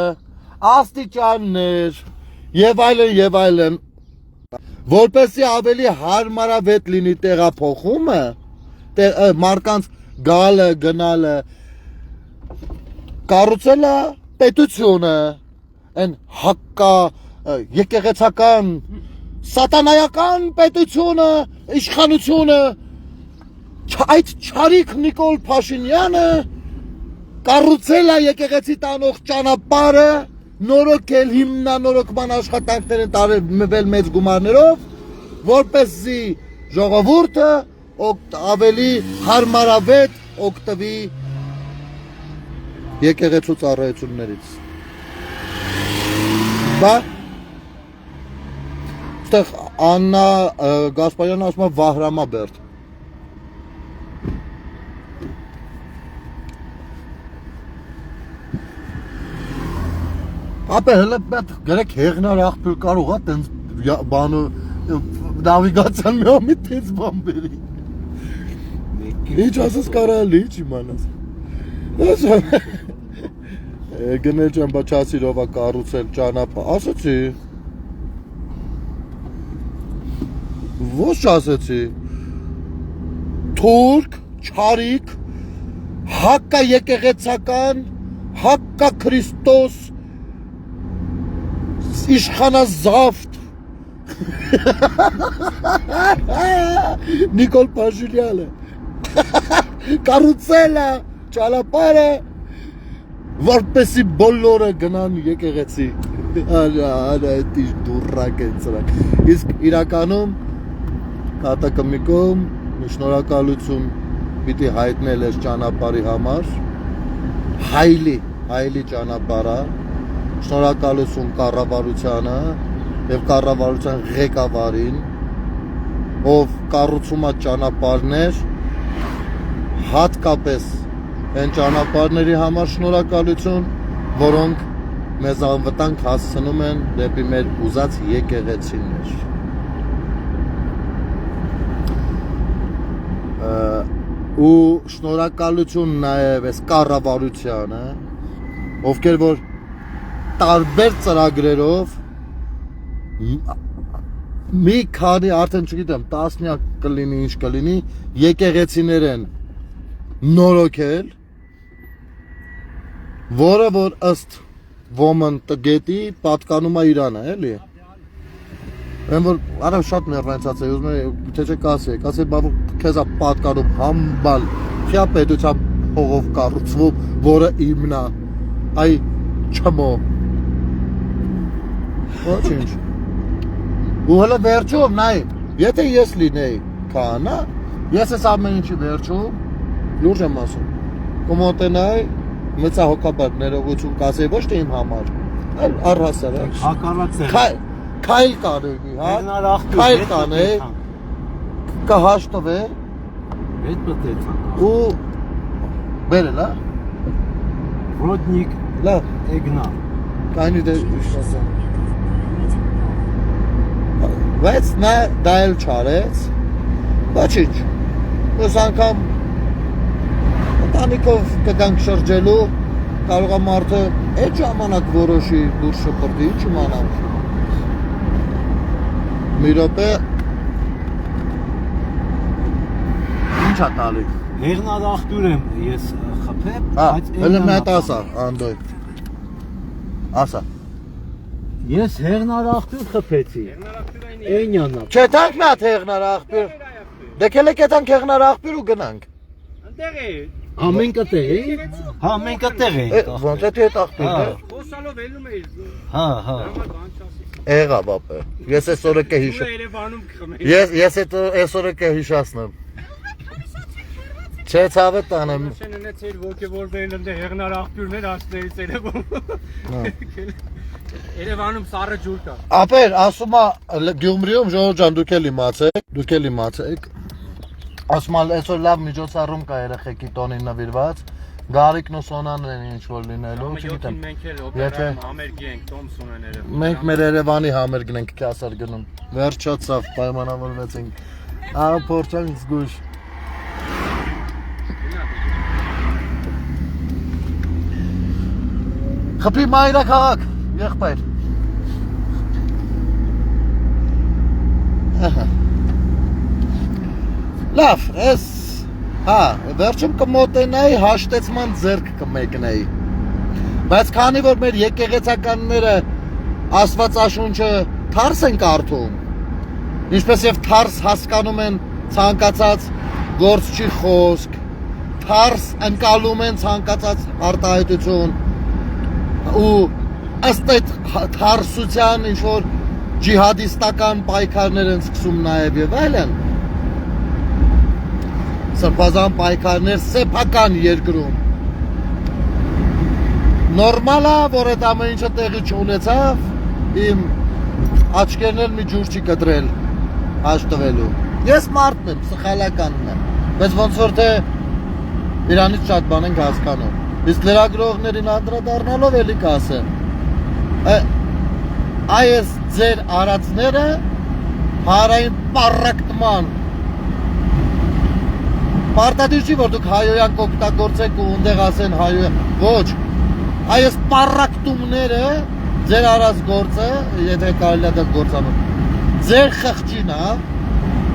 աստիճաններ եւ այլն, որպեսզի ավելի հարմարավետ լինի տեղափոխումը, մարկանց գալը, գնալը, կառուցելը պետությունը, այն հակկա եկեղեցական սատանայական պետությունը, իշխանությունը, այդ Չարիք Նիկոլ Փաշինյանը կառուցել է եկեղեցի տանող ճանապարհը, նորոգել հիմնանորոգման աշխատանքներ են տարվել մեծ գումարներով, որպեսզի ժողովուրդը ավելի հարմարավետ օգտվի եկեղեցու ծառայություններից։ Բա այստեղ Աննա Գասպարյանը ասում է Վահրամաբերդ։ Ապա հələ պետք գրեք հեղնար աղբյուր կարող է տենց բանը նավիգացիան մի տենց բան բերի։ Ինչ ասես կարելի, ինչ իմանաս։ Գնել չեմ բա չասիրով է կառուցել ճանապարհ, ասացի։ Ոչ ասացի։ Թուրք, Չարիք, հակկա եկեղեցական, հակկա Քրիստոս իշխանազավթ Նիկոլ Փաշինյանը կառուցել է ճանապարհը, որպեսզի բոլորը գնան եկեղեցի։ Արա դի դուրակ են ծրակ։ Իսկ իրականում կատակամիկում շնորհակալություն պիտի հայտնել այս ճանապարհի համար։ Հայլի ճանապարհը, շնորհակալություն կառավարությանը եւ կառավարության ղեկավարին, ով կառուցում է ճանապարհներ, հատկապես այն ճանապարհների համար շնորհակալություն, որոնք մեզ անվտանգ հասցնում են դեպի մեր ուզած եկեղեցիներ։ Ու շնորհակալություն նաև այս կառավարությանը, ովքեր որ տարբեր ծրագրերով մի քանի արդեն չգիտեմ տասնյակ կլինի ինչ կլինի եկեղեցիներ են նորոգել, որը որ ըստ ոմն տգետի պատկանում է Իրանը, էլի։ Այն որ արա շատ մեռնացած է, ուզում եմ թե չկասի, բա քեզ է պատկանում համբալ, քիա պետության փողով կառուցվում, որը իմն է, այ չմո։ Ոչինչ։ Ու հələ վերջում նայ, եթե ես լինեի քահանա, ես ես ամեն ինչի վերջում լուրջ եմ ասում։ Կմոտենայի մեծահոգաբար ներողություն կասեի ոչ թե իմ համար, այլ առհասարակ։ Հակառակը Քայլ կանեի, հա։ Քայլ կանեի, կհաշտվե։ Այդ պետք Ու բերել, հա։ Ռոդնիկ Լավ, Էգնա։ կանի դե ուշացան։ Բայց նա դա էլ չարեց, ոչինչ։ Ոս անգամ ընտանիքով կգանք շրջելու, կարող է մարդը այդ ժամանակ որոշի դուրս շպրտի, ինչ իմանամ։ Մի րոպե ինչ է տալի։ Հեղնար աղբյուր եմ ես խփեմ, բայց հələ մի հատ ասա, Անդոյ։ Ասա։ Ես հեղնար աղբյուր խփեցի։ Էնյանա։ Չեթանք մի հատ հեղնար աղբյուր։ Դե կելեք եթանք հեղնար աղբյուր ու գնանք։ Անտեղ է։ Հա մենք այդտեղ ենք։ Հա մենք այդտեղ ենք։ Ոնց է այդ աղբյուրը։ Խոսալով ելնում էիր։ Հա։ Եղավ ապա։ Ես այսօրը կհիշեմ։ Երևանում կխմեի։ Ես այսօրը կհիշացնեմ։ Չէ, ցավը տանեմ։ Շենենեցել ոգևորվել ընդ հեղնար աղբյուրներ ասներից Երևանում։ Երևանում սառը ջուր կա։ Ապեր, ասում է Գյումրիում Ժողովուրդ ջան դուք էլ իմացեք։ Ասում է այսօր լավ միջոցառում կա երեխեքի տոնին նվիրված։ Գարիկն ու Սոնան են ինչ որ լինելու, չգիտեմ։ Մենք էլ օպերայում համերգի ենք Թոմսոնները։ Մենք մեր Երևանի համերգն ենք քասար գնում։ Վերջացավ, պայմանավորվեցինք։ Ահա փորձանք զգույշ։ Խփի մայրաքաղաք։ Եղբայր։ Ահա։ Լավ, ես հա, վերջում կմոտենայի հաշտեցման ձեռք կմեկնեի։ Բայց քանի որ մեր եկեղեցականները Աստվածաշունչը թարս են կարդում, ինչպես եւ թարս հասկանում են ցանկացած գործչի խոսք, թարս ընկալում են ցանկացած արտահայտություն ու ըստ այդ թարսության ինչ որ ջիհադիստական պայքարներ են սկսում նաեւ եւ այլն, սրբազան պայքարներ սեփական երկրում, նորմալ է, որ այդ ամեն ինչը տեղի չունեցավ, իմ աչքերն էլ մի ջուր չի կտրել հաշտվելու։ Ես մարդն եմ, սխալականն եմ, բայց ոնց որ թե իրանից շատ բան ենք հասկանում։ Իսկ լրագրողներին անդրադառնալով էլի կասեմ, այս ձեր արածները հարային պարակտման պարտադիր չի, որ դուք հայոյանք օգտագործեք ու ընդեղ ասեն հայոյան, ոչ, այս պարակտումները ձեր արած գործը, եթե կարելի է դա գործանում, ձեր խղճին է,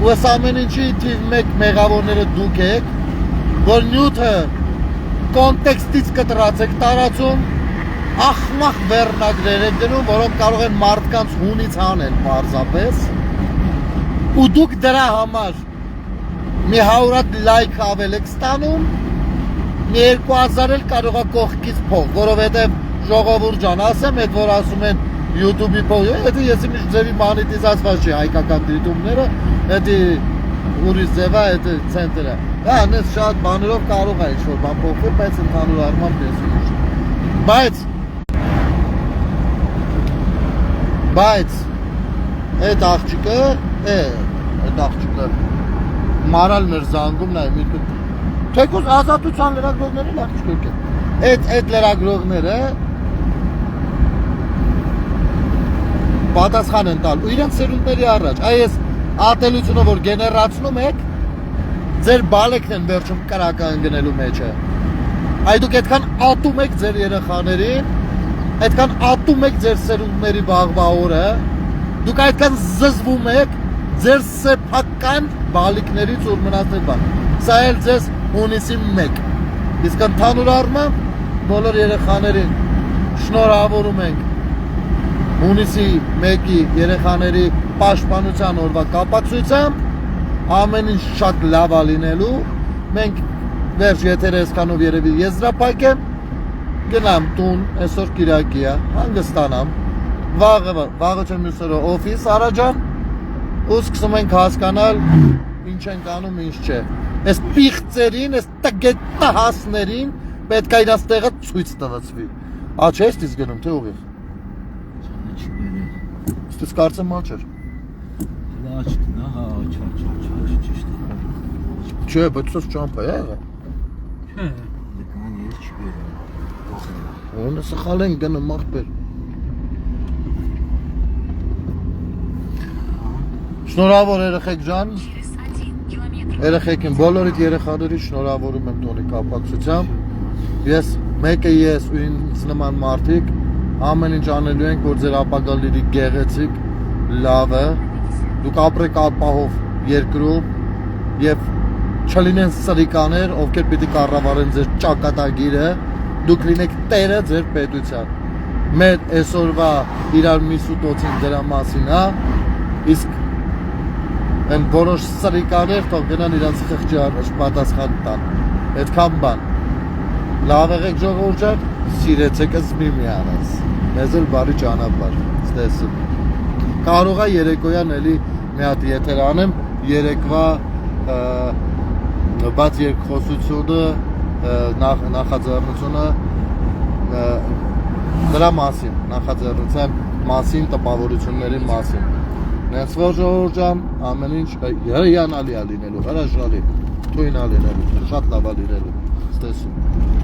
ու այս ամեն ինչի թիվ մեկ մեղավորները դուք եք, որ նյութը կոնտեքստից կտրած եք տարածում, ախմախ վերնագրեր եք դնում, որոնք կարող են մարդկանց հունից հանել պարզապես, ու դուք դրա համար մի 100 լայք ավել եք ստանում, մի 2000 էլ կարող է կողքից փող, որովհետև ժողովուրդ ջան, ասեմ, այդ որ ասում են YouTube-ի փող, դա ես իմ ձևի մոնետիզացված չի հայկական դիտումները, դա ուրիշ ձև է, դա ցենտրը։ Դա նես շատ բաներով կարող է ինչ-որ բան փոխվել, բայց ընդհանուր առմամբ ես ուրիշ։ Բայց այդ աղջիկը, այդ աղջիկը մարալն էր զանգում, նայ միտքը թեկուզ ազատության լրագրողները լավ չկերք են։ Այդ լրագրողները պատասխան են տալ ու իրենց սերունդների առաջ։ Այս ատելությունը, որ գեներացնում եք, ձեր բալեկն են վերջում կրակը ընկնելու մեջը։ Դուք այդքան ատում եք ձեր երեխաներին, այդքան ատում եք ձեր սերունդների վաղվա օրը, դուք այդքան զզվում եք ձեր սեփական բալիկներից ու մնացած բան։ Սա էլ ձեզ հունիսի 1։ Իսկ ընդհանուր առմամբ բոլոր երեխաներին շնորհավորում ենք հունիսի 1-ի երեխաների պաշտպանության օրվա կապակցությամբ ամեն ինչ շատ լավ է լինելու։ Մենք վերջ եթերը այսքանով երևի եզրափակեմ, գնամ տուն, այսօր կիրակի է, հանգստանամ, վաղը չեմ մյուսները օֆիս Արաջան, ու սկսում ենք հասկանալ ինչ ենք անում, ինչ չէ։ Այս պիղծերին, այս տգետահասներին պետք է իրաց տեղը ցույց տվեցվի։ Աչ ես դից գնում, թե ուղիղ։ Ստես կարծեմ աչ էր։ Աչքն, ահա, աչ, ճիշտ է։ Չէ, բայց սոս ճամփա է եղա։ Դեկան ես չբերեմ։ Ոնը սխալ են գնում ախպեր։ Շնորհավոր երեխեք ջան, երեխեքին բոլորիդ երեխաների շնորհավորում եմ տոնի կապակցությամբ։ Ես մեկը ես ու ինձ նման մարդիկ ամեն ինչ անելու ենք, որ ձեր ապագա լինի գեղեցիկ, լավը, դուք ապրեք ապահով երկրում եւ չլինեն սրիկաներ, ովքեր պիտի կառավարեն ձեր ճակատագիրը, դուք լինեք տերը ձեր պետության։ Մեր այսօրվա իրար միսուտոցին դրա մասին, հա, իսկ են որոշ սրիկաներ թող գնան իրանց խղճի առաջ պատասխան տան, այդքան բան, լավ եղեք ժողովուրդ ջան, սիրեցեք միմյանց, մեզ էլ բարի ճանապարհ, ստեսում, կարող է երեկոյան էլի մի հատ եթեր անեմ, երեկվա բաց երկխոսությունը, նախաձեռնությունը դրա մասին, նախաձեռնության մասին, տպավորությունների մասին։ Նենց որ ժողովուրդ ջան, ամեն ինչ հիանալի է լինելու, հրաշալի, թույն է լինելու, շատ լավ է լինելու, ստեսում։